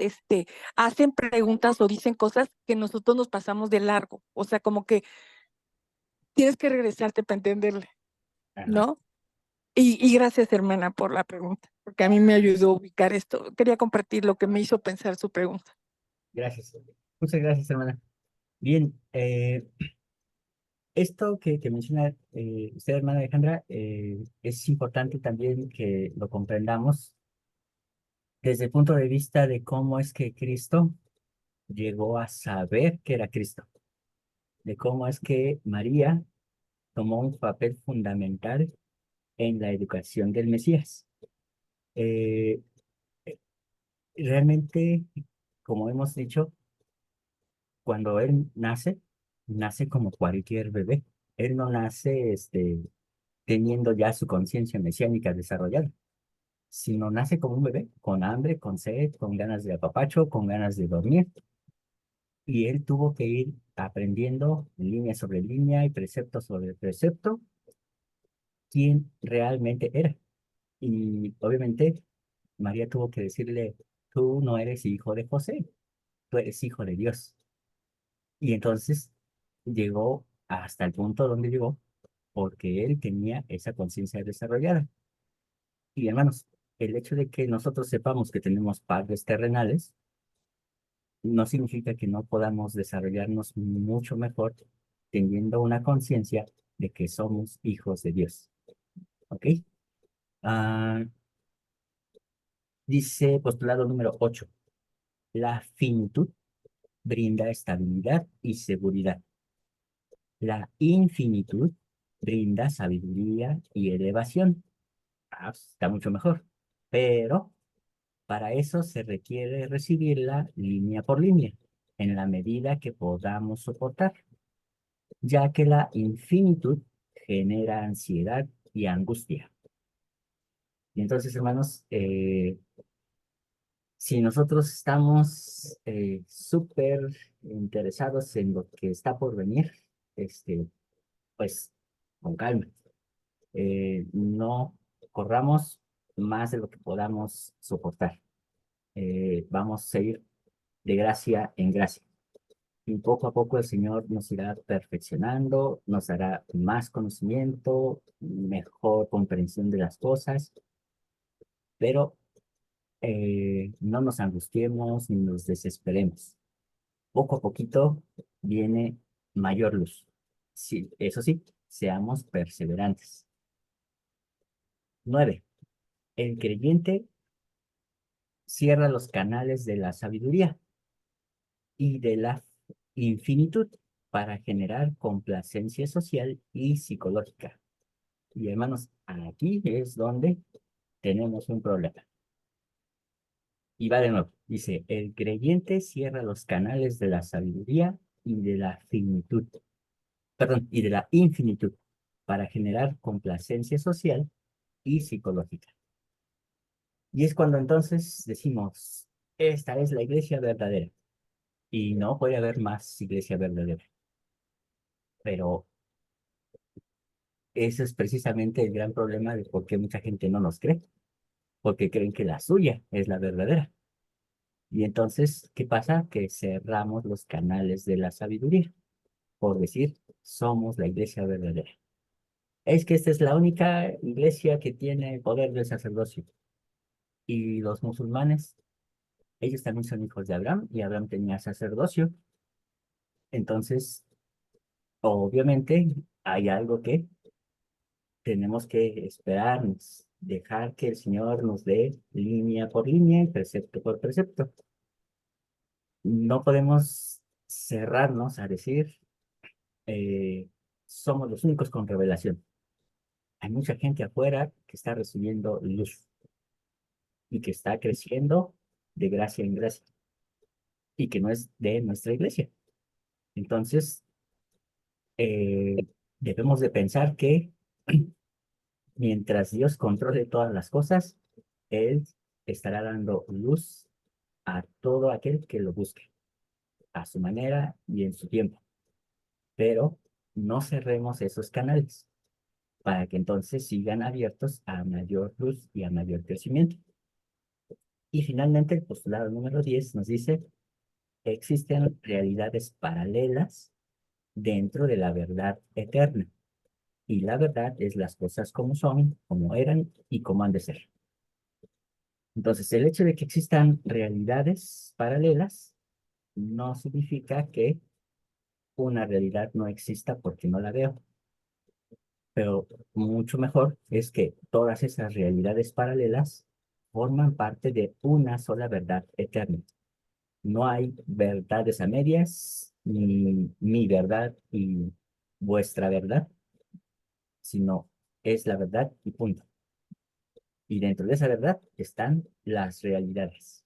hacen preguntas o dicen cosas que nosotros nos pasamos de largo, o sea, como que tienes que regresarte para entenderle, Ajá. ¿no? Y gracias, hermana, por la pregunta, porque a mí me ayudó a ubicar esto. Quería compartir lo que me hizo pensar su pregunta. Gracias. Muchas gracias, hermana. Bien, esto que menciona usted, hermana Alejandra, es importante también que lo comprendamos desde el punto de vista de cómo es que Cristo llegó a saber que era Cristo, de cómo es que María tomó un papel fundamental en la educación del Mesías. Eh, Realmente, como hemos dicho, cuando él nace, nace como cualquier bebé. Él no nace teniendo ya su conciencia mesiánica desarrollada, sino nace como un bebé, con hambre, con sed, con ganas de apapacho, con ganas de dormir. Y él tuvo que ir aprendiendo línea sobre línea y precepto sobre precepto quién realmente era. Y obviamente María tuvo que decirle, tú no eres hijo de José, tú eres hijo de Dios. Y entonces llegó hasta el punto donde llegó porque él tenía esa conciencia desarrollada. Y hermanos, el hecho de que nosotros sepamos que tenemos padres terrenales no significa que no podamos desarrollarnos mucho mejor teniendo una conciencia de que somos hijos de Dios. ¿Ok? Ah, dice postulado número 8. La finitud brinda estabilidad y seguridad. La infinitud brinda sabiduría y elevación. Ah, pues, está mucho mejor. Pero para eso se requiere recibirla línea por línea, en la medida que podamos soportar, ya que la infinitud genera ansiedad y angustia. Y entonces, hermanos, si nosotros estamos súper interesados en lo que está por venir, pues con calma. No corramos más de lo que podamos soportar. Vamos a ir de gracia en gracia. Y poco a poco el Señor nos irá perfeccionando, nos dará más conocimiento, mejor comprensión de las cosas, pero no nos angustiemos ni nos desesperemos. Poco a poquito viene mayor luz. Sí, eso sí, seamos perseverantes. 9. El creyente cierra los canales de la sabiduría y de la infinitud para generar complacencia social y psicológica. Y hermanos, aquí es donde tenemos un problema. Y va de nuevo. Dice, el creyente cierra los canales de la sabiduría y de la finitud, perdón, y de la infinitud para generar complacencia social y psicológica. Y es cuando entonces decimos, esta es la iglesia verdadera. Y no puede haber más iglesia verdadera. Pero ese es precisamente el gran problema de por qué mucha gente no nos cree, porque creen que la suya es la verdadera. Y entonces, ¿qué pasa? Que cerramos los canales de la sabiduría, por decir, somos la iglesia verdadera. Es que esta es la única iglesia que tiene el poder del sacerdocio. Y los musulmanes, ellos también son hijos de Abraham, y Abraham tenía sacerdocio. Entonces, obviamente, hay algo que tenemos que esperarnos, dejar que el Señor nos dé línea por línea y precepto por precepto. No podemos cerrarnos a decir, eh, somos los únicos con revelación. Hay mucha gente afuera que está recibiendo luz y que está creciendo de gracia en gracia y que no es de nuestra iglesia. Entonces, eh, debemos de pensar que mientras Dios controle todas las cosas, Él estará dando luz a todo aquel que lo busque, a su manera y en su tiempo. Pero no cerremos esos canales para que entonces sigan abiertos a mayor luz y a mayor crecimiento. Y finalmente, el postulado número 10 nos dice, existen realidades paralelas dentro de la verdad eterna. Y la verdad es las cosas como son, como eran y como han de ser. Entonces, el hecho de que existan realidades paralelas no significa que una realidad no exista porque no la veo. Pero mucho mejor es que todas esas realidades paralelas forman parte de una sola verdad eterna. No hay verdades a medias, ni mi verdad y vuestra verdad, sino es la verdad y punto. Y dentro de esa verdad están las realidades.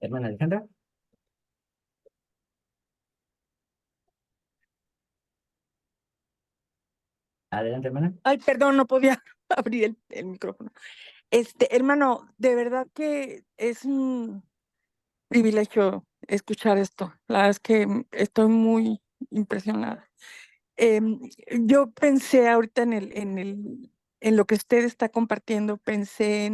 Hermana Alejandra, adelante, hermana. Ay, perdón, no podía abrir el micrófono. Hermano, de verdad que es un privilegio escuchar esto. La verdad es que estoy muy impresionada. Em, yo pensé ahorita en lo que usted está compartiendo, pensé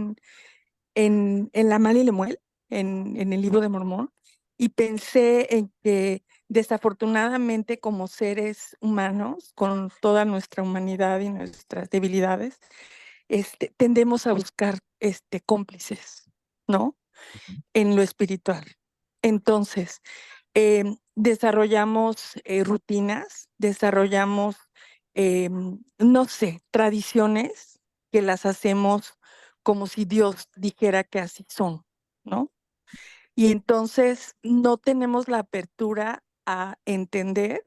en la Mal y Lemuel, en el libro de Mormón, y pensé en que desafortunadamente como seres humanos, con toda nuestra humanidad y nuestras debilidades, tendemos a buscar cómplices, ¿no? En lo espiritual. Entonces, desarrollamos rutinas, desarrollamos, no sé, tradiciones que las hacemos como si Dios dijera que así son, ¿no? Y entonces no tenemos la apertura a entender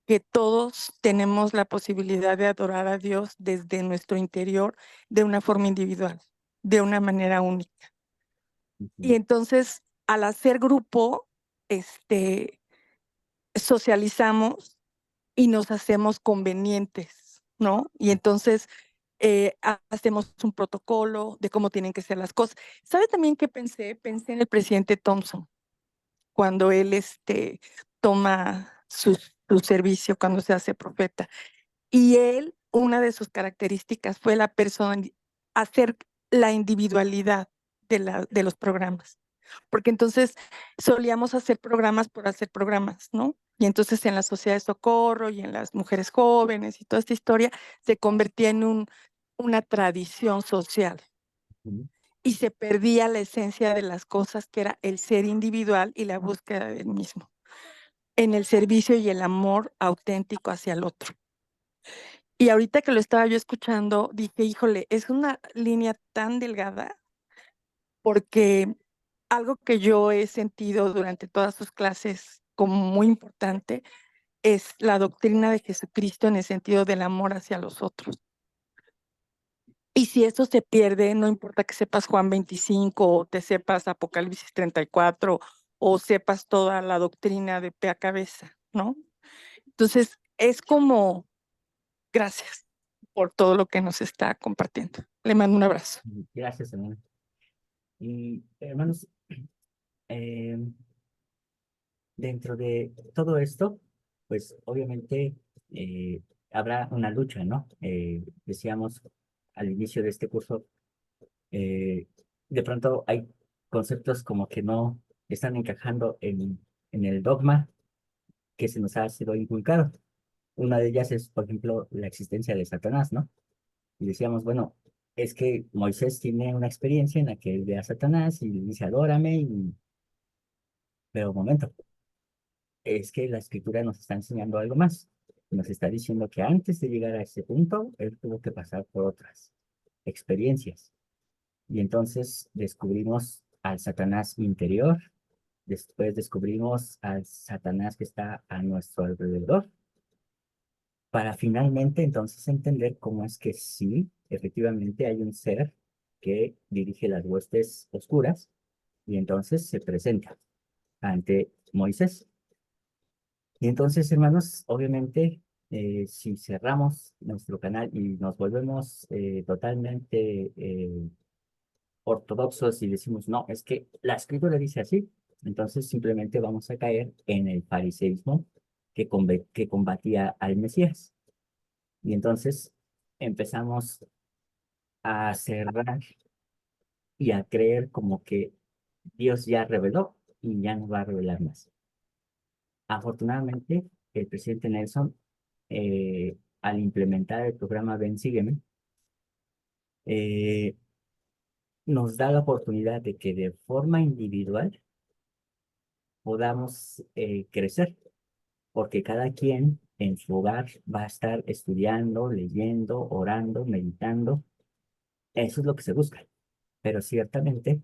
que todos tenemos la posibilidad de adorar a Dios desde nuestro interior de una forma individual, de una manera única. Y entonces, al hacer grupo, socializamos y nos hacemos convenientes, ¿no? Y entonces hacemos un protocolo de cómo tienen que ser las cosas. ¿Sabe también qué pensé? Pensé en el presidente Thompson, cuando él toma su servicio, cuando se hace profeta. Y él, una de sus características fue la persona, hacer la individualidad de los programas. Porque entonces solíamos hacer programas por hacer programas, ¿no? Y entonces en la sociedad de socorro y en las mujeres jóvenes y toda esta historia se convertía en una tradición social y se perdía la esencia de las cosas que era el ser individual y la búsqueda del mismo, en el servicio y el amor auténtico hacia el otro. Y ahorita que lo estaba yo escuchando, dije, híjole, es una línea tan delgada porque algo que yo he sentido durante todas sus clases como muy importante es la doctrina de Jesucristo en el sentido del amor hacia los otros. Y si eso se pierde, no importa que sepas Juan 25 o te sepas Apocalipsis 34 o sepas toda la doctrina de pe a cabeza, ¿no? Entonces, es como, gracias por todo lo que nos está compartiendo. Le mando un abrazo. Gracias, hermana. Y hermanos, eh, dentro de todo esto, pues obviamente habrá una lucha, ¿no? Decíamos al inicio de este curso, eh, de pronto hay conceptos como que no están encajando en el dogma que se nos ha sido inculcado. Una de ellas es, por ejemplo, la existencia de Satanás, ¿no? Y decíamos, bueno, es que Moisés tiene una experiencia en la que él ve a Satanás y le dice, adórame, pero un momento, es que la escritura nos está enseñando algo más. Nos está diciendo que antes de llegar a ese punto, él tuvo que pasar por otras experiencias. Y entonces descubrimos al Satanás interior, después descubrimos al Satanás que está a nuestro alrededor, para finalmente entonces entender cómo es que sí, efectivamente hay un ser que dirige las huestes oscuras y entonces se presenta ante Moisés. Y entonces, hermanos, obviamente, si cerramos nuestro canal y nos volvemos totalmente ortodoxos y decimos, no, es que la escritura dice así, entonces simplemente vamos a caer en el fariseísmo que combatía al Mesías. Y entonces empezamos a cerrar y a creer como que Dios ya reveló y ya no va a revelar más. Afortunadamente, el presidente Nelson, al implementar el programa Ven, Sígueme, eh, nos da la oportunidad de que de forma individual podamos crecer, porque cada quien en su hogar va a estar estudiando, leyendo, orando, meditando. Eso es lo que se busca. Pero ciertamente,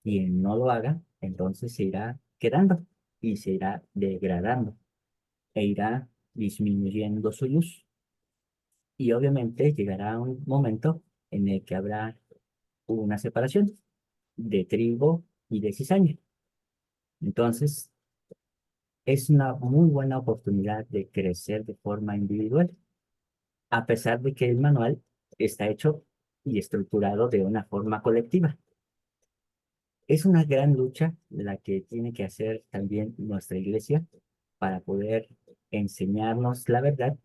quien no lo haga, entonces se irá quedando y se irá degradando e irá disminuyendo su luz. Y obviamente llegará un momento en el que habrá una separación de trigo y de cizaña. Entonces, es una muy buena oportunidad de crecer de forma individual, a pesar de que el manual está hecho y estructurado de una forma colectiva. Es una gran lucha la que tiene que hacer también nuestra iglesia para poder enseñarnos la verdad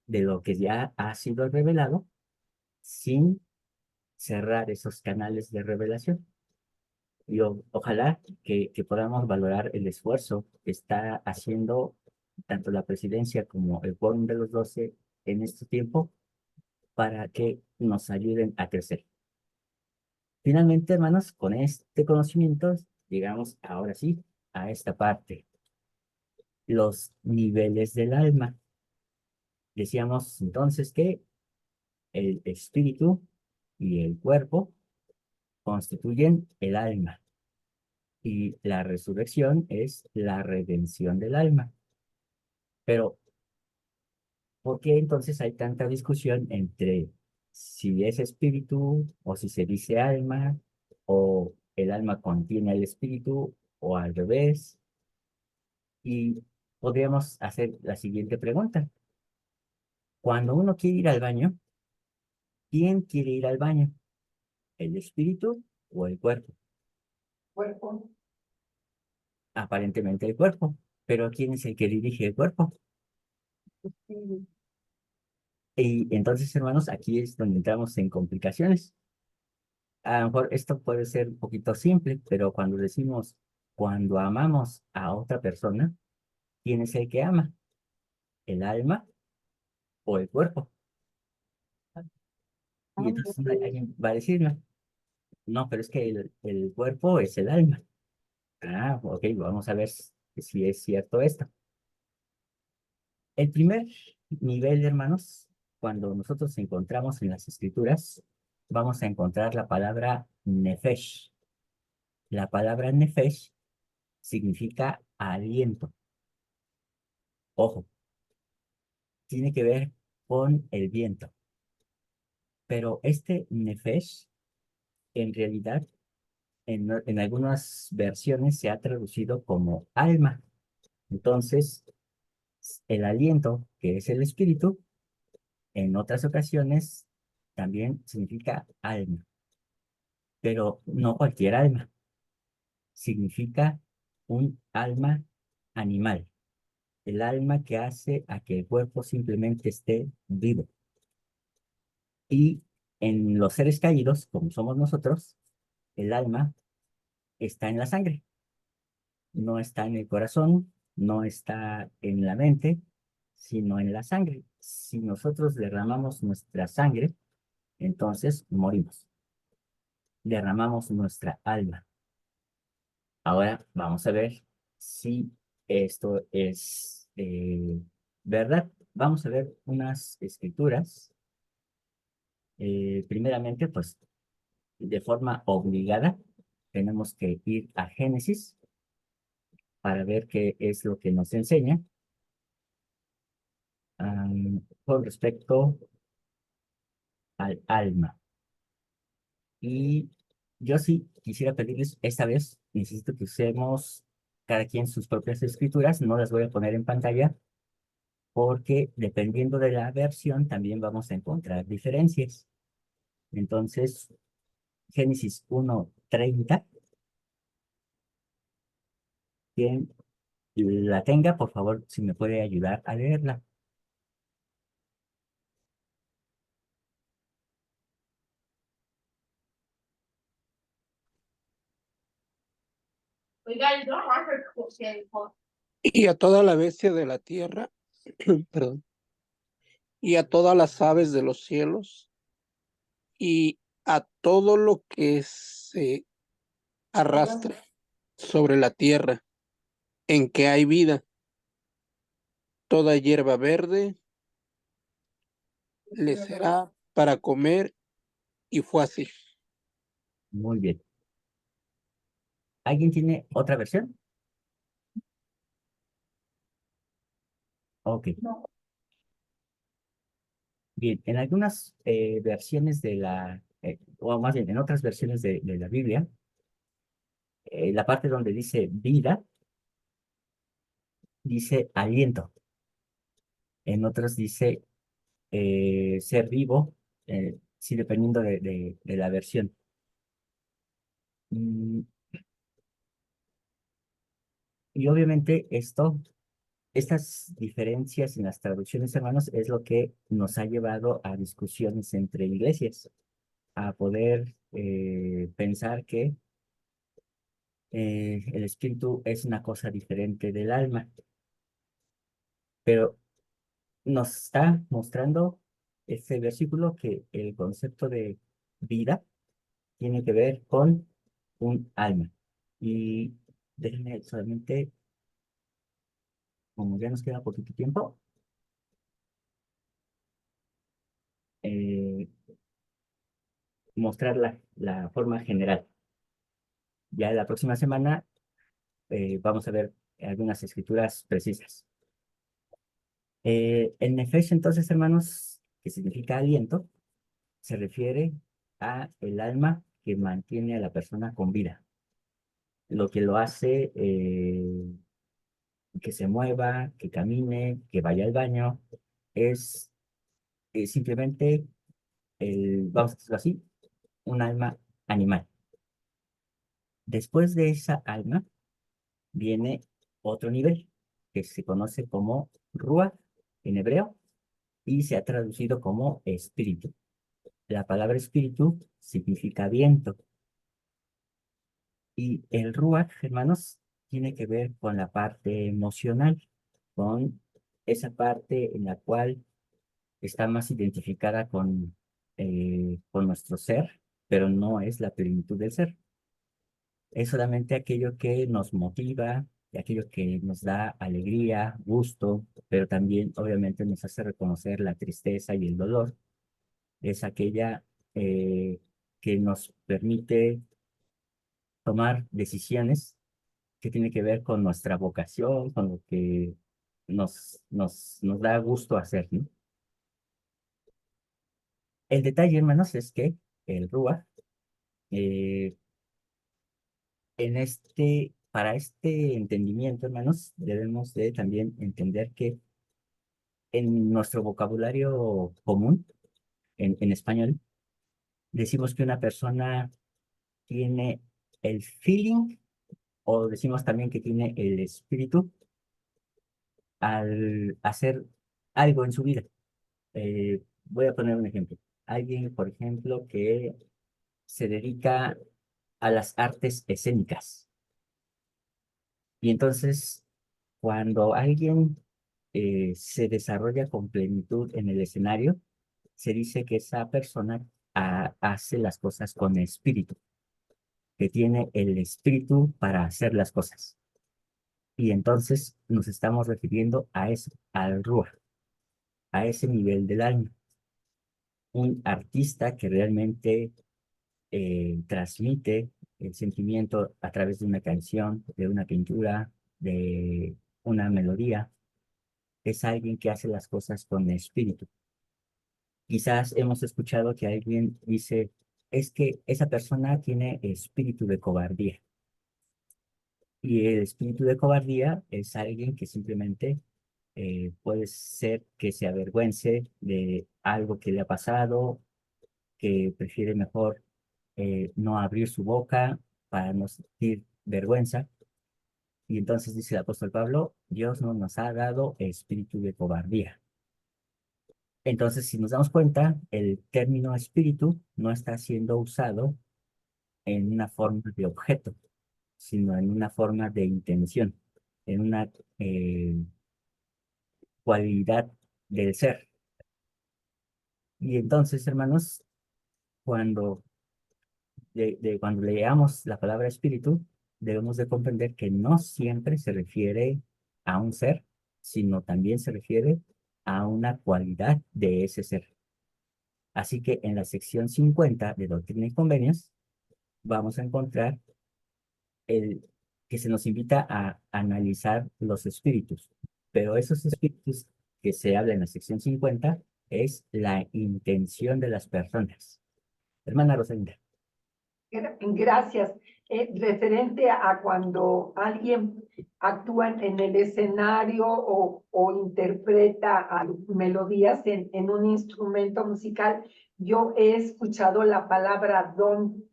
de lo que ya ha sido revelado sin cerrar esos canales de revelación. Y ojalá que podamos valorar el esfuerzo que está haciendo tanto la presidencia como el Quórum de los 12 en este tiempo para que nos ayuden a crecer. Finalmente, hermanos, con este conocimiento llegamos ahora sí a esta parte, los niveles del alma. Decíamos entonces que el espíritu y el cuerpo constituyen el alma y la resurrección es la redención del alma. Pero, ¿por qué entonces hay tanta discusión entre si es espíritu o si se dice alma o el alma contiene el espíritu o al revés? Y podríamos hacer la siguiente pregunta. Cuando uno quiere ir al baño, ¿quién quiere ir al baño? ¿El espíritu o el cuerpo? Cuerpo. Aparentemente el cuerpo, pero ¿quién es el que dirige el cuerpo? Sí, Y entonces, hermanos, aquí es donde entramos en complicaciones. A lo mejor esto puede ser un poquito simple, pero cuando decimos, cuando amamos a otra persona, ¿quién es el que ama? ¿El alma o el cuerpo? Y entonces alguien va a decir, no, no, pero es que el cuerpo es el alma. Ah, ok, vamos a ver si es cierto esto. El primer nivel, hermanos, cuando nosotros nos encontramos en las escrituras, vamos a encontrar la palabra nefesh. La palabra nefesh significa aliento. Ojo, tiene que ver con el viento. Pero este nefesh, en realidad, en algunas versiones se ha traducido como alma. Entonces, el aliento, que es el espíritu, en otras ocasiones también significa alma, pero no cualquier alma. Significa un alma animal. el alma que hace a que el cuerpo simplemente esté vivo. Y en los seres caídos, como somos nosotros, el alma está en la sangre, no está en el corazón, no está en la mente, sino en la sangre. Si nosotros derramamos nuestra sangre, entonces morimos. Derramamos nuestra alma. Ahora vamos a ver si esto es verdad. Vamos a ver unas escrituras. Primeramente, pues, de forma obligada, tenemos que ir a Génesis para ver qué es lo que nos enseña con respecto al alma. Y yo sí quisiera pedirles, esta vez necesito que usemos cada quien sus propias escrituras, no las voy a poner en pantalla, porque dependiendo de la versión también vamos a encontrar diferencias. Entonces, Génesis 1:30, quien la tenga, por favor, si me puede ayudar a leerla. Y a toda la bestia de la tierra, perdón, y a todas las aves de los cielos, y a todo lo que se arrastra sobre la tierra, en que hay vida, toda hierba verde le será para comer, y fue así. Muy bien. ¿Alguien tiene otra versión? Ok. Bien, en algunas versiones de o más bien en otras versiones de la Biblia, la parte donde dice vida, dice aliento. En otras dice ser vivo, sí, dependiendo de la versión. Mm, Y obviamente estas diferencias en las traducciones, hermanos, es lo que nos ha llevado a discusiones entre iglesias, a poder pensar que el espíritu es una cosa diferente del alma, pero nos está mostrando este versículo que el concepto de vida tiene que ver con un alma. Y déjenme solamente, como ya nos queda poquito tiempo, eh, mostrar la forma general. Ya la próxima semana vamos a ver algunas escrituras precisas. En Efesios, entonces, hermanos, que significa aliento, se refiere a el alma que mantiene a la persona con vida. Lo que lo hace que se mueva, que camine, que vaya al baño, es simplemente vamos a decirlo así, un alma animal. Después de esa alma viene otro nivel que se conoce como Ruach en hebreo y se ha traducido como espíritu. La palabra espíritu significa viento. Y el Ruach, hermanos, tiene que ver con la parte emocional, con esa parte en la cual está más identificada con nuestro ser, pero no es la plenitud del ser. Es solamente aquello que nos motiva, y aquello que nos da alegría, gusto, pero también obviamente nos hace reconocer la tristeza y el dolor. Es aquella que nos permite tomar decisiones que tiene que ver con nuestra vocación, con lo que nos da gusto hacer, ¿no? El detalle, hermanos, es que el Ruach, eh, para este entendimiento, hermanos, debemos de también entender que en nuestro vocabulario común, en español, decimos que una persona tiene el feeling o decimos también que tiene el espíritu al hacer algo en su vida. Voy a poner un ejemplo. Alguien, por ejemplo, que se dedica a las artes escénicas. Y entonces, cuando alguien se desarrolla con plenitud en el escenario, se dice que esa persona hace las cosas con espíritu, que tiene el espíritu para hacer las cosas. Y entonces nos estamos refiriendo a eso, al Ruach, a ese nivel del alma. Un artista que realmente transmite el sentimiento a través de una canción, de una pintura, de una melodía, es alguien que hace las cosas con espíritu. Quizás hemos escuchado que alguien dice, es que esa persona tiene espíritu de cobardía. Y el espíritu de cobardía es alguien que simplemente puede ser que se avergüence de algo que le ha pasado, que prefiere mejor no abrir su boca para no sentir vergüenza. Y entonces dice el apóstol Pablo, Dios no nos ha dado espíritu de cobardía. Entonces, si nos damos cuenta, el término espíritu no está siendo usado en una forma de objeto, sino en una forma de intención, en una cualidad del ser. Y entonces, hermanos, cuando, cuando leamos la palabra espíritu, debemos de comprender que no siempre se refiere a un ser, sino también se refiere a una cualidad de ese ser. Así que en la sección 50 de Doctrina y Convenios vamos a encontrar el que se nos invita a analizar los espíritus. Pero esos espíritus que se habla en la sección 50 es la intención de las personas. Hermana Rosalinda. Gracias. Referente a cuando alguien actúa en el escenario o interpreta melodías en un instrumento musical, yo he escuchado la palabra don.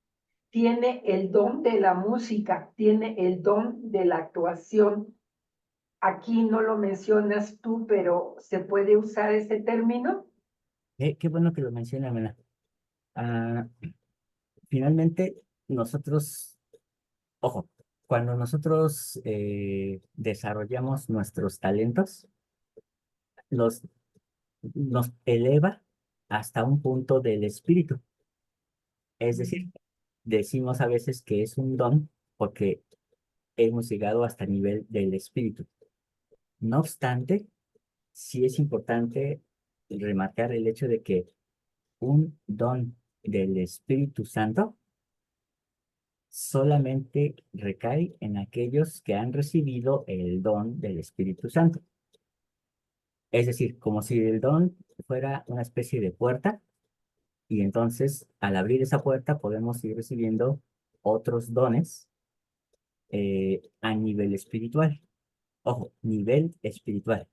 Tiene el don de la música, tiene el don de la actuación. Aquí no lo mencionas tú, pero ¿se puede usar ese término? Qué bueno que lo menciona, hermana. Ah, finalmente, nosotros, ojo, cuando nosotros desarrollamos nuestros talentos, los, nos eleva hasta un punto del espíritu. Es decir, decimos a veces que es un don porque hemos llegado hasta el nivel del espíritu. No obstante, sí es importante remarcar el hecho de que un don del Espíritu Santo solamente recae en aquellos que han recibido el don del Espíritu Santo. Es decir, como si el don fuera una especie de puerta y entonces al abrir esa puerta podemos ir recibiendo otros dones a nivel espiritual. Ojo, nivel espiritual.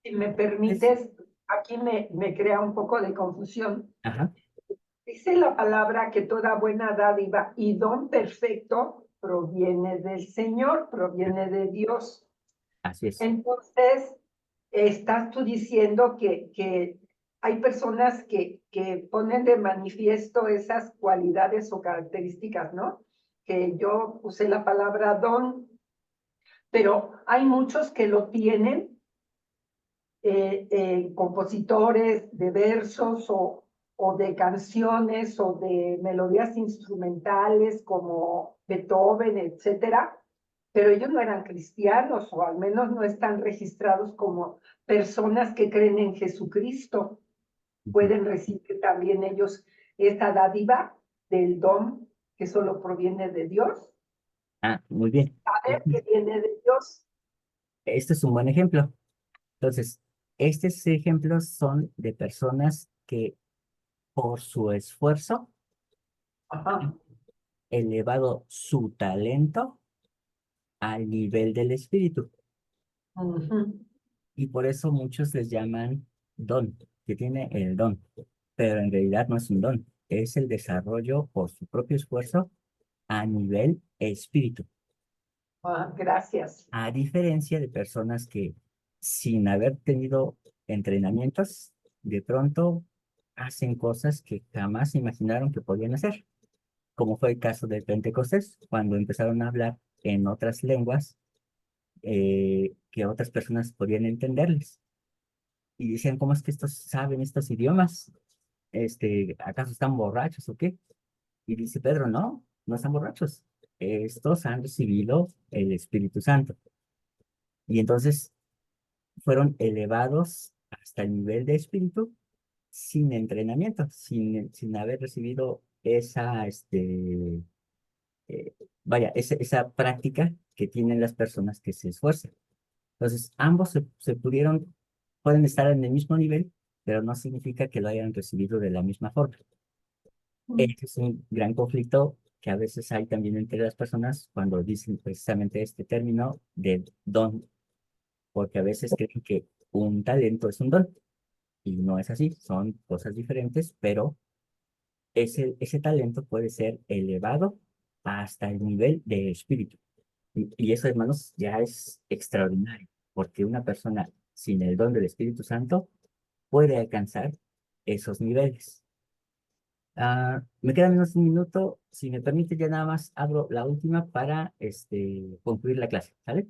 Si me permites, aquí me crea un poco de confusión. Ajá, Dice la palabra que toda buena dádiva y don perfecto proviene del Señor, proviene de Dios. así es. Entonces, estás tú diciendo que hay personas que ponen de manifiesto esas cualidades o características, ¿no? Que yo usé la palabra don, pero hay muchos que lo tienen, compositores de versos o de canciones o de melodías instrumentales como Beethoven, etcétera, pero ellos no eran cristianos o al menos no están registrados como personas que creen en Jesucristo. Pueden recibir también ellos esta dádiva del don que solo proviene de Dios, Ah, muy bien. saber que viene de Dios. Este es un buen ejemplo. Entonces, estos ejemplos son de personas que por su esfuerzo Ajá. han elevado su talento al nivel del espíritu. Ujú. Y por eso muchos les llaman don, que tiene el don. Pero en realidad no es un don, es el desarrollo por su propio esfuerzo a nivel espíritu. Gracias. A diferencia de personas que sin haber tenido entrenamientos, de pronto hacen cosas que jamás imaginaron que podían hacer, como fue el caso de Pentecostés, cuando empezaron a hablar en otras lenguas que otras personas podían entenderles. Y decían, ¿cómo es que estos saben estos idiomas? ¿Acaso están borrachos o qué? Y dice Pedro, no, no están borrachos. Estos han recibido el Espíritu Santo. Y entonces fueron elevados hasta el nivel de espíritu sin entrenamiento, sin haber recibido esa práctica que tienen las personas que se esfuerzan. Entonces, ambos pueden estar en el mismo nivel, pero no significa que lo hayan recibido de la misma forma. Este es un gran conflicto que a veces hay también entre las personas cuando dicen precisamente este término de don, porque a veces creen que un talento es un don, y no es así, son cosas diferentes, pero ese talento puede ser elevado hasta el nivel de espíritu. Y eso, hermanos, ya es extraordinario, porque una persona sin el don del Espíritu Santo puede alcanzar esos niveles. Me queda menos un minuto. Si me permite, ya nada más abro la última para concluir la clase, ¿sale?